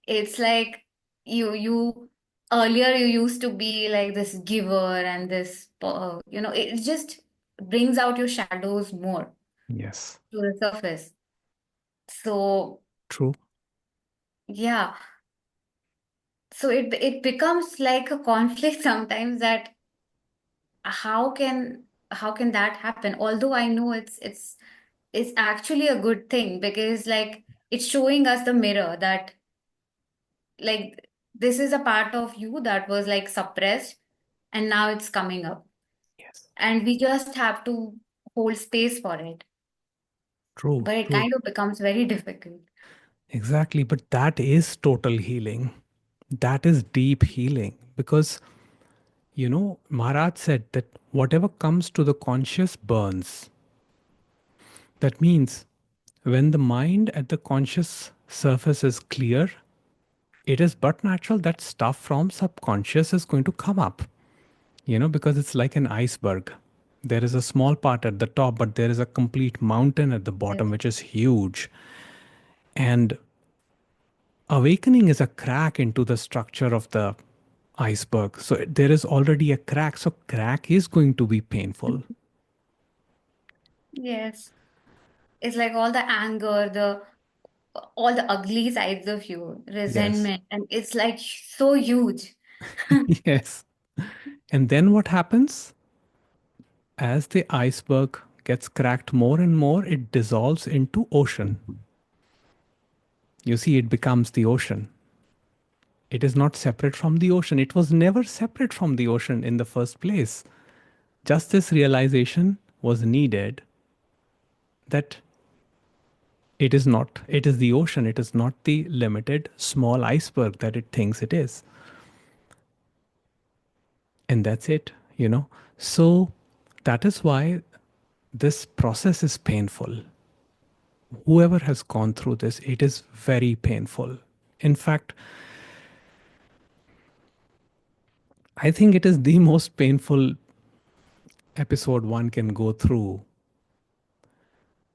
[SPEAKER 3] it's like you earlier you used to be like this giver and this it just brings out your shadows more
[SPEAKER 1] Yes.
[SPEAKER 3] to the surface. So
[SPEAKER 1] True.
[SPEAKER 3] yeah, so it becomes like a conflict sometimes that how can how can that happen, although I know it's actually a good thing because like it's showing us the mirror that like this is a part of you that was like suppressed and now it's coming up.
[SPEAKER 1] Yes.
[SPEAKER 3] And we just have to hold space for it.
[SPEAKER 1] True,
[SPEAKER 3] But it
[SPEAKER 1] true.
[SPEAKER 3] kind of becomes very difficult.
[SPEAKER 1] Exactly. But that is total healing. That is deep healing because, Maharaj said that whatever comes to the conscious burns. That means when the mind at the conscious surface is clear, it is but natural that stuff from subconscious is going to come up, because it's like an iceberg. There is a small part at the top, but there is a complete mountain at the
[SPEAKER 3] Yes.
[SPEAKER 1] bottom, which is huge. And awakening is a crack into the structure of the iceberg. So there is already a crack. So crack is going to be painful.
[SPEAKER 3] Yes. It's like all the anger, the all the ugly sides of you,
[SPEAKER 1] Yes.
[SPEAKER 3] resentment, and it's like so huge.
[SPEAKER 1] Yes. And then what happens? As the iceberg gets cracked more and more, it dissolves into ocean. You see, it becomes the ocean. It is not separate from the ocean. It was never separate from the ocean in the first place. Just this realization was needed that it is not, it is the ocean. It is not the limited small iceberg that it thinks it is. And that's it. So that is why this process is painful. Whoever has gone through this, it is very painful. In fact, I think it is the most painful episode one can go through.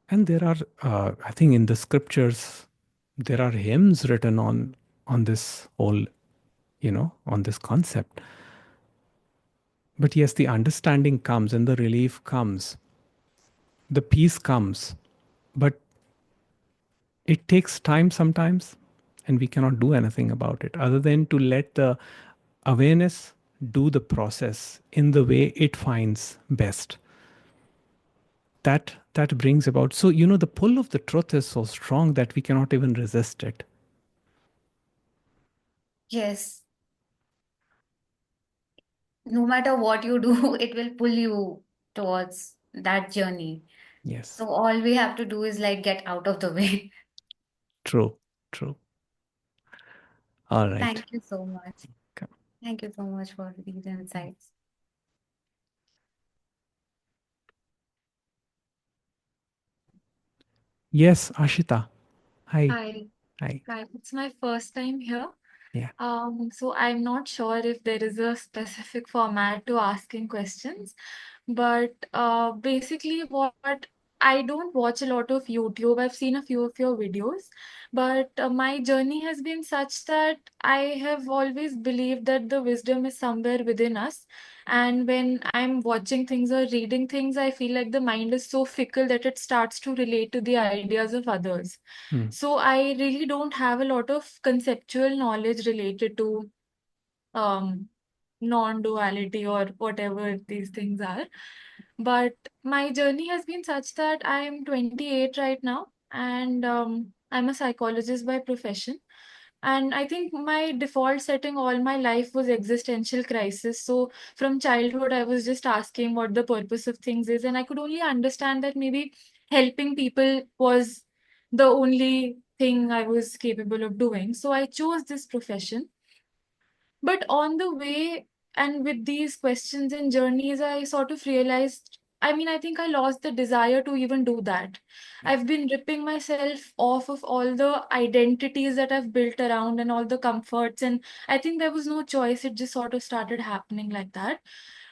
[SPEAKER 1] And there are, I think, in the scriptures, there are hymns written on this whole, on this concept. But yes, the understanding comes and the relief comes, the peace comes, but it takes time sometimes, and we cannot do anything about it other than to let the awareness do the process in the way it finds best. That brings about, so the pull of the truth is so strong that we cannot even resist it.
[SPEAKER 3] Yes. No matter what you do, it will pull you towards that journey.
[SPEAKER 1] Yes.
[SPEAKER 3] So all we have to do is like get out of the way.
[SPEAKER 1] True. True. All right.
[SPEAKER 3] Thank you so much. Thank you so much for these insights.
[SPEAKER 1] Yes, Ashita. Hi.
[SPEAKER 4] Hi,
[SPEAKER 1] Hi.
[SPEAKER 4] hi. It's my first time here.
[SPEAKER 1] Yeah.
[SPEAKER 4] So I'm not sure if there is a specific format to asking questions, but basically what I don't watch a lot of YouTube. I've seen a few of your videos, but my journey has been such that I have always believed that the wisdom is somewhere within us. And when I'm watching things or reading things, I feel like the mind is so fickle that it starts to relate to the ideas of others.
[SPEAKER 1] Hmm.
[SPEAKER 4] So I really don't have a lot of conceptual knowledge related to um, non-duality or whatever these things are. But my journey has been such that I am 28 right now, and I'm a psychologist by profession. And I think my default setting all my life was existential crisis. So from childhood, I was just asking what the purpose of things is, and I could only understand that maybe helping people was the only thing I was capable of doing. So I chose this profession. But on the way and with these questions and journeys, I sort of realized, I mean, I think I lost the desire to even do that. I've been ripping myself off of all the identities that I've built around and all the comforts. And I think there was no choice. It just sort of started happening like that.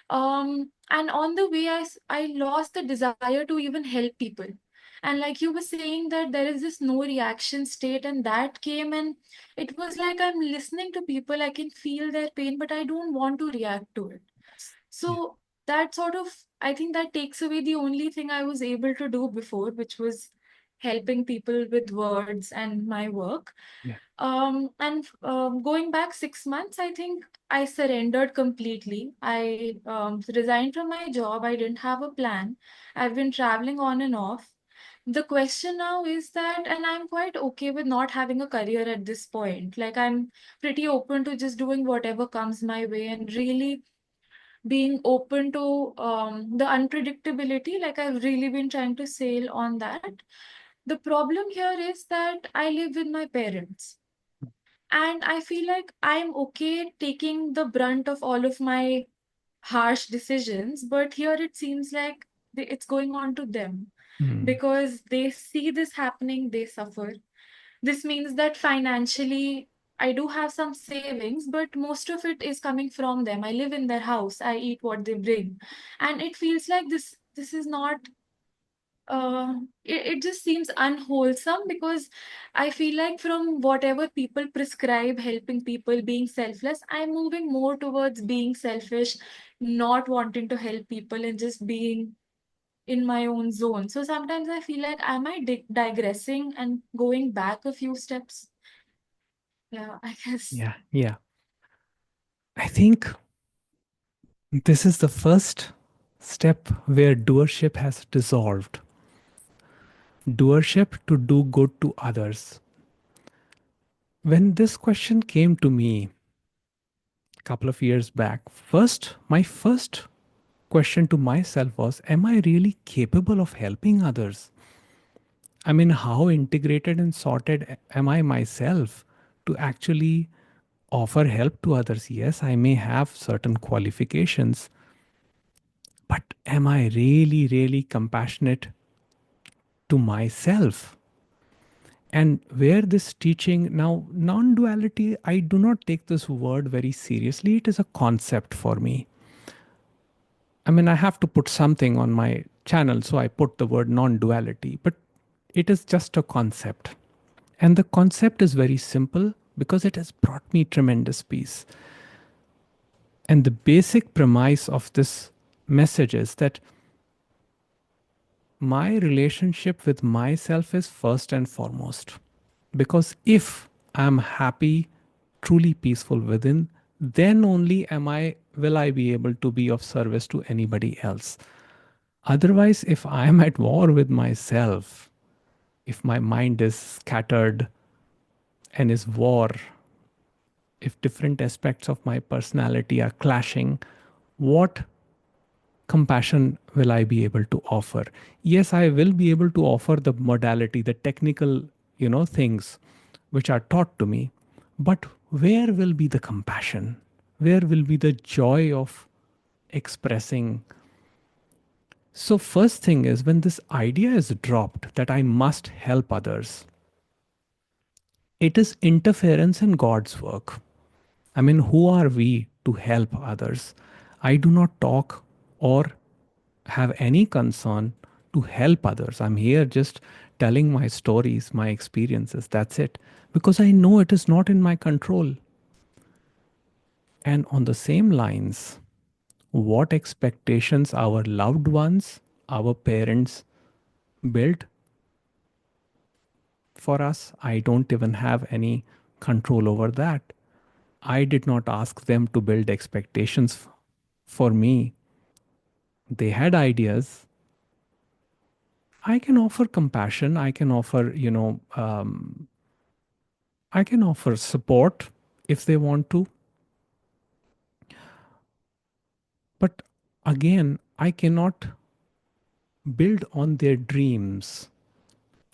[SPEAKER 4] And on the way, I lost the desire to even help people. And like you were saying, that there is this no reaction state, and that came, and it was like I'm listening to people, I can feel their pain, but I don't want to react to it.
[SPEAKER 1] Yeah.
[SPEAKER 4] So that sort of, I think that takes away the only thing I was able to do before, which was helping people with words and my work.
[SPEAKER 1] Yeah.
[SPEAKER 4] And Going back 6 months, I think I surrendered completely. I resigned from my job. I didn't have a plan. I've been traveling on and off. the question now is that, and I'm quite okay with not having a career at this point. Like, I'm pretty open to just doing whatever comes my way and really being open to the unpredictability. Like, I've really been trying to sail on that. The problem here is that I live with my parents. And I feel like I'm okay taking the brunt of all of my harsh decisions, but here it seems like it's going on to them because they see this happening, they suffer. This means that financially, I do have some savings, but most of it is coming from them. I live in their house, I eat what they bring. And it feels like this is not it just seems unwholesome because I feel like from whatever people prescribe helping people being selfless, I'm moving more towards being selfish, not wanting to help people and just being in my own zone. So sometimes I feel like am I digressing and going back a few steps? Yeah, I guess.
[SPEAKER 1] Yeah. I think this is the first step where doership has dissolved. Doership to do good to others. When this question came to me a couple of years back, my first question to myself was, am I really capable of helping others? I mean, how integrated and sorted am I myself to actually offer help to others? Yes, I may have certain qualifications, but am I really, really compassionate to myself? And where this teaching now, non duality, I do not take this word very seriously. It is a concept for me. I mean, I have to put something on my channel, so I put the word non duality, but it is just a concept. And the concept is very simple because it has brought me tremendous peace. And the basic premise of this message is that my relationship with myself is first and foremost. Because if I'm happy, truly peaceful within, then only will I be able to be of service to anybody else. Otherwise, if I'm at war with myself, if my mind is scattered and is war, if different aspects of my personality are clashing, what compassion will I be able to offer? Yes, I will be able to offer the modality, the technical, things which are taught to me. But where will be the compassion? Where will be the joy of expressing? So, first thing is when this idea is dropped that I must help others, it is interference in God's work. I mean, who are we to help others? I do not talk or have any concern to help others. I'm here just telling my stories, my experiences. That's it. Because I know it is not in my control. And on the same lines, what expectations our loved ones, our parents built for us, I don't even have any control over that. I did not ask them to build expectations for me. They had ideas. I can offer compassion. I can offer, I can offer support if they want to. But again, I cannot build on their dreams,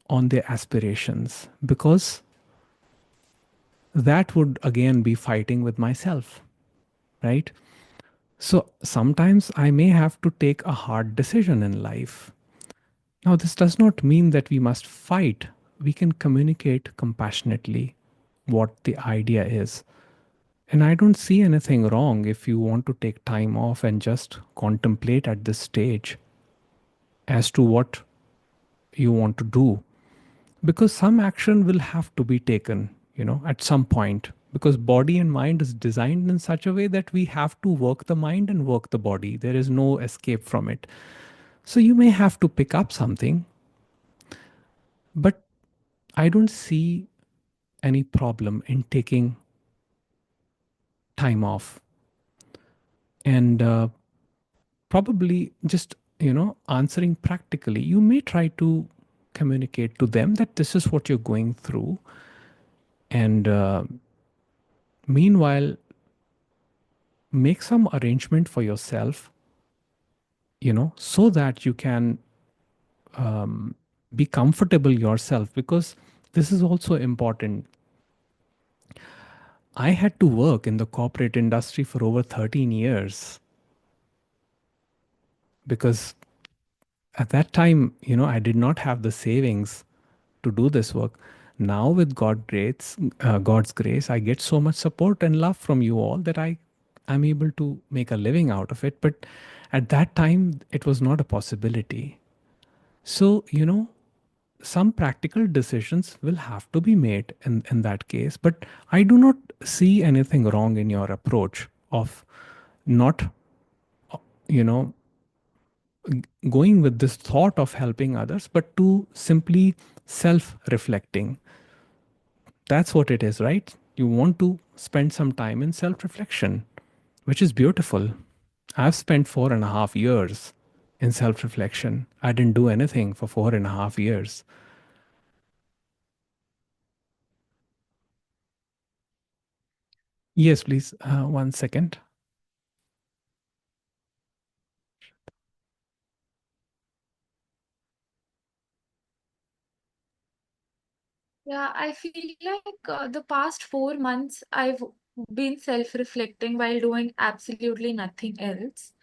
[SPEAKER 1] on their aspirations, because that would again be fighting with myself, right? So sometimes I may have to take a hard decision in life. Now, this does not mean that we must fight. We can communicate compassionately what the idea is. And I don't see anything wrong if you want to take time off and just contemplate at this stage as to what you want to do. Because some action will have to be taken, at some point. Because body and mind is designed in such a way that we have to work the mind and work the body. There is no escape from it. So you may have to pick up something, but I don't see any problem in taking time off and probably just answering practically. You may try to communicate to them that this is what you're going through. And meanwhile, make some arrangement for yourself, so that you can be comfortable yourself, because this is also important. I had to work in the corporate industry for over 13 years because at that time, I did not have the savings to do this work. Now, with God's grace, I get so much support and love from you all that I'm able to make a living out of it. But at that time, it was not a possibility. So, some practical decisions will have to be made in that case. But I do not see anything wrong in your approach of not, you know, going with this thought of helping others, but to simply self reflecting. That's what it is, right? You want to spend some time in self reflection, which is beautiful. I've spent 4.5 years in self reflection. I didn't do anything for 4.5 years. Yes, please. 1 second.
[SPEAKER 4] Yeah, I feel like the past 4 months I've been self-reflecting while doing absolutely nothing else.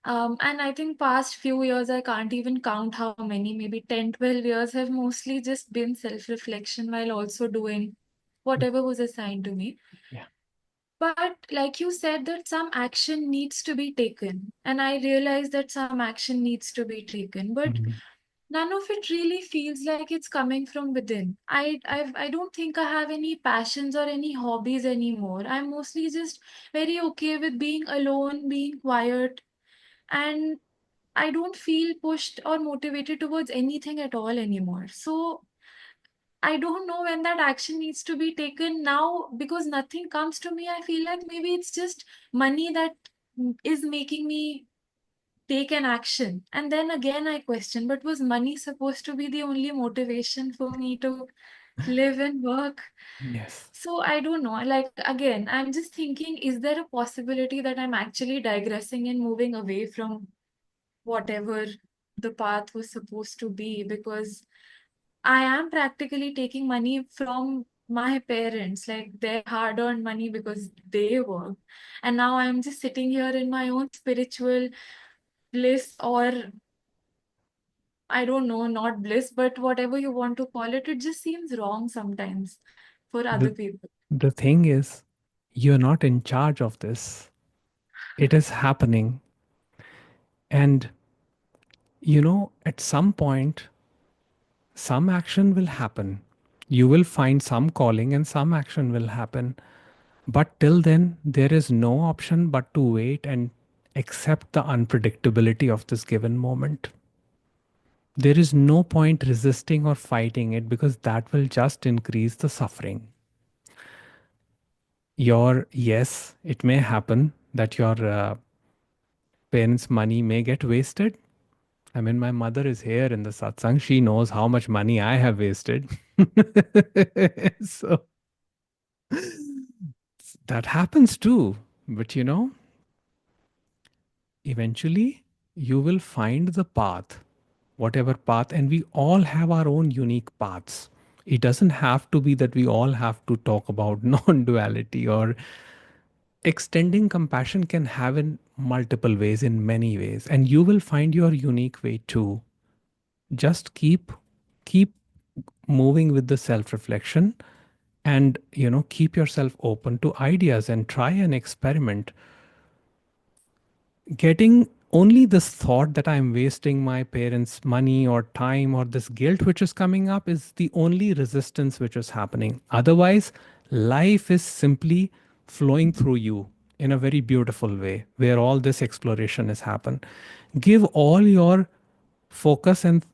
[SPEAKER 4] And I think past few years, I can't even count how many, maybe 10, 12 years have mostly just been self-reflection while also doing whatever was assigned to me.
[SPEAKER 1] Yeah.
[SPEAKER 4] But like you said, that some action needs to be taken. And I realize that some action needs to be taken. But
[SPEAKER 1] Mhm.
[SPEAKER 4] none of it really feels like it's coming from within. I don't think I have any passions or any hobbies anymore. I'm mostly just very okay with being alone, being quiet, and I don't feel pushed or motivated towards anything at all anymore. So I don't know when that action needs to be taken now because nothing comes to me. I feel like maybe it's just money that is making me take an action. And then again, I question, but was money supposed to be the only motivation for me to live and work?
[SPEAKER 1] Yes.
[SPEAKER 4] So I don't know. Like, again, I'm just thinking, is there a possibility that I'm actually digressing and moving away from whatever the path was supposed to be? Because I am practically taking money from my parents, like their hard earned money because they work. And now I'm just sitting here in my own spiritual bliss, or I don't know, not bliss, but whatever you want to call it, it just seems wrong sometimes for other
[SPEAKER 1] The,
[SPEAKER 4] people.
[SPEAKER 1] the thing is, you're not in charge of this. It is happening. And, at some point, some action will happen. You will find some calling and some action will happen. But till then, there is no option but to wait and accept the unpredictability of this given moment. There is no point resisting or fighting it because that will just increase the suffering. Yes, it may happen that your parents' money may get wasted. I mean, my mother is here in the satsang. She knows how much money I have wasted. So that happens too. But eventually you will find the path, whatever path, and we all have our own unique paths. It doesn't have to be that we all have to talk about non duality, or extending compassion can have in multiple ways, in many ways, and you will find your unique way too. Just keep moving with the self reflection, and keep yourself open to ideas and try and experiment. Getting only this thought that I'm wasting my parents' money or time, or this guilt which is coming up, is the only resistance which is happening. Otherwise, life is simply flowing through you in a very beautiful way where all this exploration is happen. Give all your focus and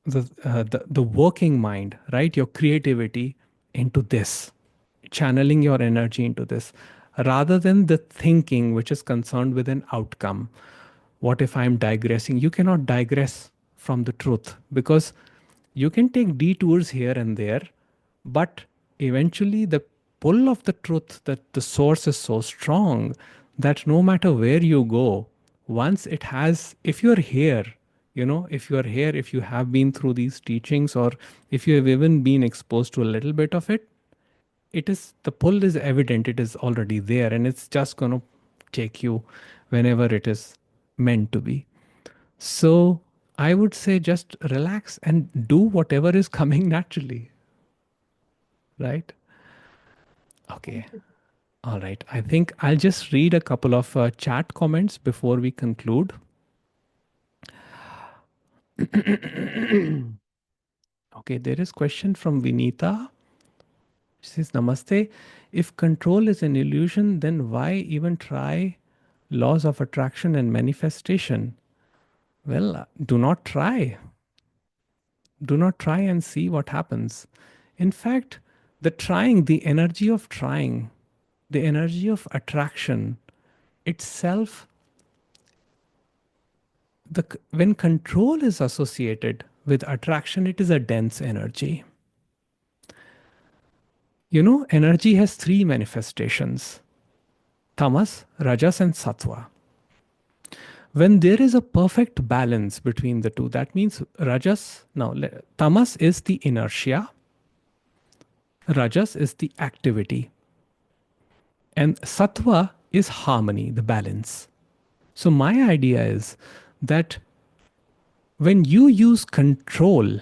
[SPEAKER 1] the working mind, right, your creativity into this, channeling your energy into this, rather than the thinking which is concerned with an outcome. What if I'm digressing? You cannot digress from the truth, because You can take detours here and there, but eventually the pull of the truth, that the source is so strong that no matter where you go, once it has, if you're here, if you're here, if you have been through these teachings, or if you have even been exposed to a little bit of it, it is, the pull is evident, it is already there, and it's just going to take you whenever it is meant to be. So I would say just relax and do whatever is coming naturally, right? Okay. All right. I think I'll just read a couple of chat comments before we conclude. Okay, there is question from Vinita. She says, Namaste. If control is an illusion, then why even try laws of attraction and manifestation? Well, do not try. Do not try and see what happens. In fact, the energy of trying, the energy of attraction itself, when control is associated with attraction, it is a dense energy. Energy has three manifestations: tamas, rajas, and sattva. When there is a perfect balance between the two, that means tamas is the inertia, rajas is the activity, and sattva is harmony, the balance. So my idea is that when you use control,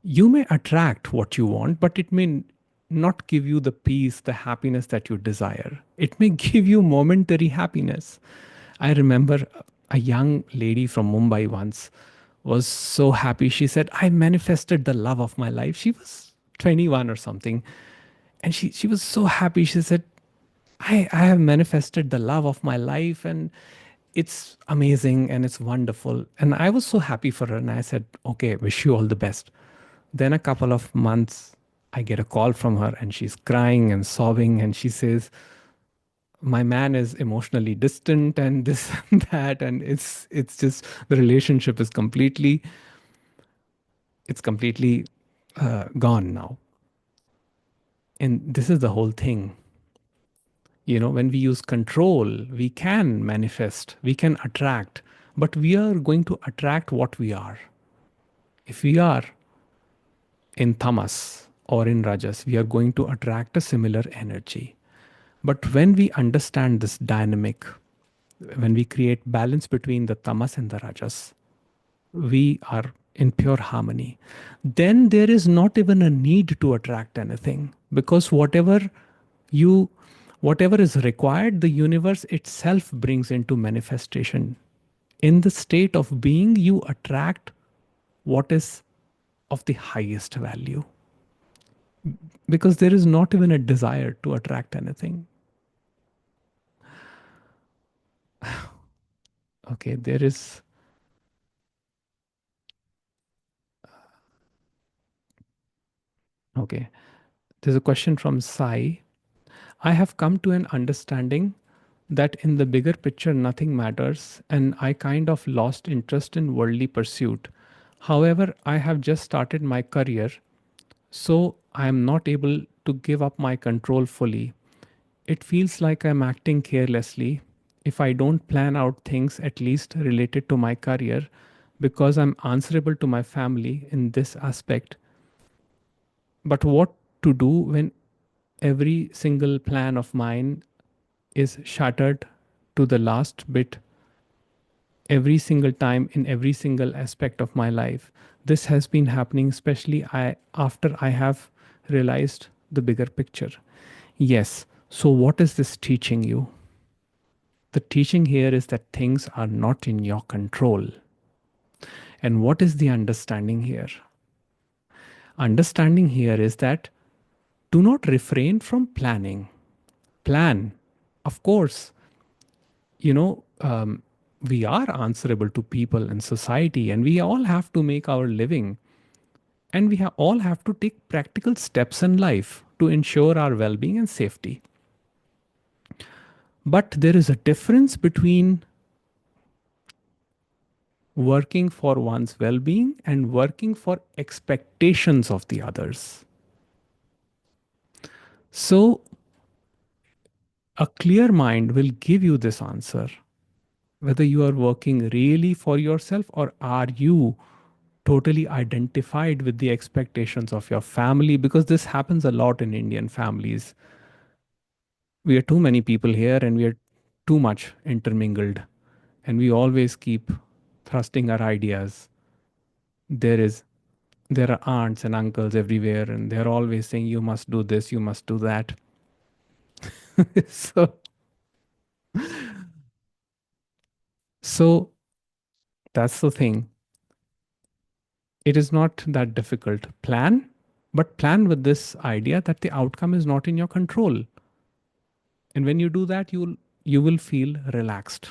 [SPEAKER 1] you may attract what you want, but it may not give you the peace, the happiness that you desire. It may give you momentary happiness. I remember a young lady from Mumbai once was so happy. She said, I manifested the love of my life. She was 21 or something. And she was so happy. She said, I have manifested the love of my life, and it's amazing and it's wonderful. And I was so happy for her. And I said, okay, wish you all the best. Then a couple of months, I get a call from her and she's crying and sobbing. And she says, my man is emotionally distant and this and that. And it's just, the relationship is completely gone now. And this is the whole thing. When we use control, we can manifest, we can attract, but we are going to attract what we are. If we are in tamas or in rajas, we are going to attract a similar energy. But when we understand this dynamic, when we create balance between the tamas and the rajas, we are in pure harmony. Then there is not even a need to attract anything, because whatever is required, the universe itself brings into manifestation. In the state of being, you attract what is of the highest value, because there is not even a desire to attract anything. Okay, there's a question from Sai. I have come to an understanding that in the bigger picture, nothing matters, and I kind of lost interest in worldly pursuit. However, I have just started my career, so I am not able to give up my control fully. It feels like I'm acting carelessly if I don't plan out things at least related to my career, because I'm answerable to my family in this aspect. But what to do when every single plan of mine is shattered to the last bit every single time in every single aspect of my life? This has been happening, especially after I have realized the bigger picture. Yes. So what is this teaching you? The teaching here is that things are not in your control. And what is the understanding here? Understanding here is that do not refrain from planning. Plan. Of course, we are answerable to people and society, and we all have to make our living. And we all have to take practical steps in life to ensure our well being and safety. But there is a difference between working for one's well being and working for expectations of the others. So, a clear mind will give you this answer whether you are working really for yourself or are you totally identified with the expectations of your family, because this happens a lot in Indian families. We are too many people here and we are too much intermingled, and we always keep thrusting our ideas. There are aunts and uncles everywhere and they're always saying you must do this, you must do that. so so that's the thing. It is not that difficult. Plan, but plan with this idea that the outcome is not in your control. And when you do that, you will feel relaxed.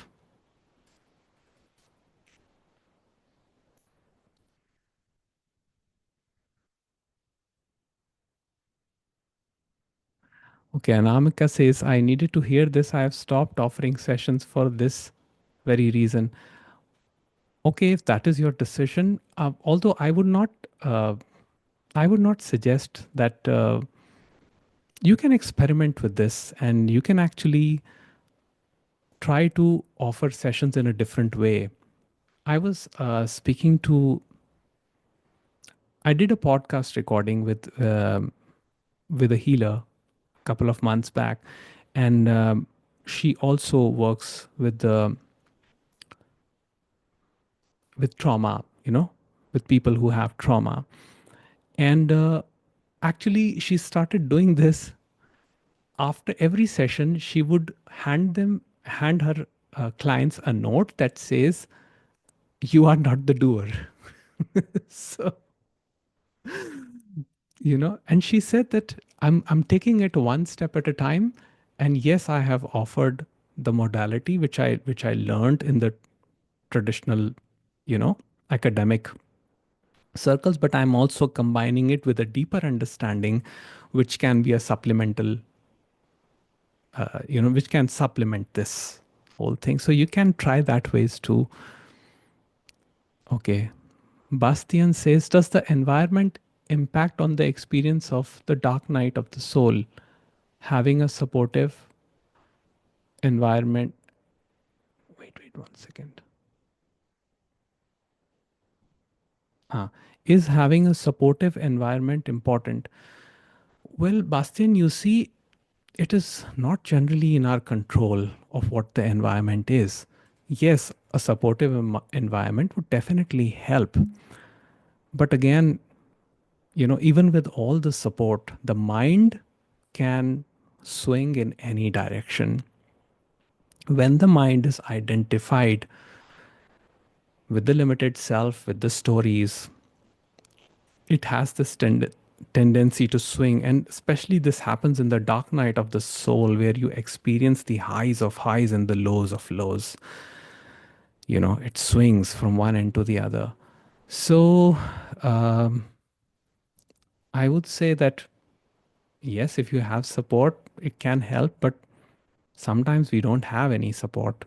[SPEAKER 1] Okay, Anamika says, I needed to hear this. I have stopped offering sessions for this very reason. Okay, if that is your decision, although uh, I would not suggest that you can experiment with this and you can actually try to offer sessions in a different way. I was I did a podcast recording with a healer a couple of months back, and she also works with trauma, with people who have trauma. And actually, she started doing this. After every session, she would hand her clients a note that says, "You are not the doer." So, and she said that I'm taking it one step at a time. And yes, I have offered the modality which I learned in the traditional, you know, academic circles, but I'm also combining it with a deeper understanding, which can be a supplemental, which can supplement this whole thing. So you can try that ways too. Okay. Bastian says, does the environment impact on the experience of the dark night of the soul? Having a supportive environment. Wait 1 second. Is having a supportive environment important? Well, Bastian, you see, it is not generally in our control of what the environment is. Yes, a supportive environment would definitely help. But again, even with all the support, the mind can swing in any direction. When the mind is identified with the limited self, with the stories, it has this tendency to swing. And especially this happens in the dark night of the soul, where you experience the highs of highs and the lows of lows. It swings from one end to the other. So um, I would say that yes, if you have support, it can help, but sometimes we don't have any support.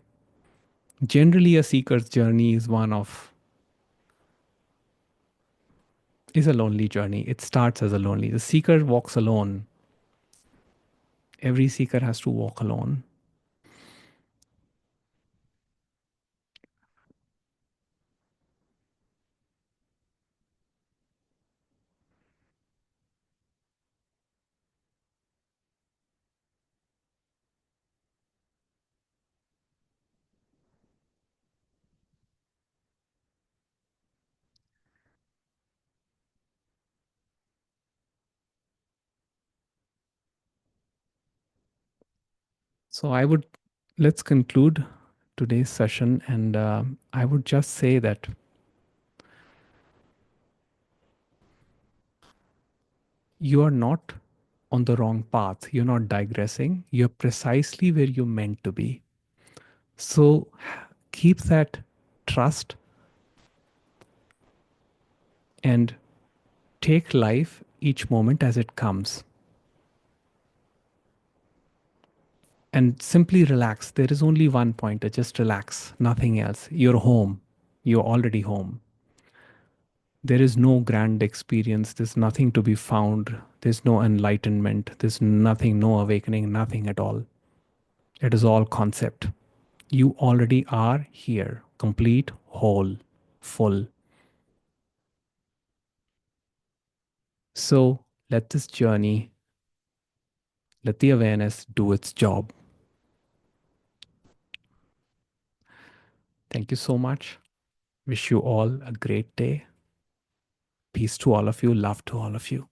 [SPEAKER 1] Generally, a seeker's journey is a lonely journey. It starts as a lonely. The seeker walks alone. Every seeker has to walk alone. So let's conclude today's session, and I would just say that you are not on the wrong path. You're not digressing. You're precisely where you're meant to be. So keep that trust and take life each moment as it comes. And simply relax. There is only one pointer. Just relax, nothing else. You're home. You're already home. There is no grand experience. There's nothing to be found. There's no enlightenment. There's nothing, no awakening, nothing at all. It is all concept. You already are here, complete, whole, full. So let this journey, let the awareness do its job. Thank you so much. Wish you all a great day. Peace to all of you. Love to all of you.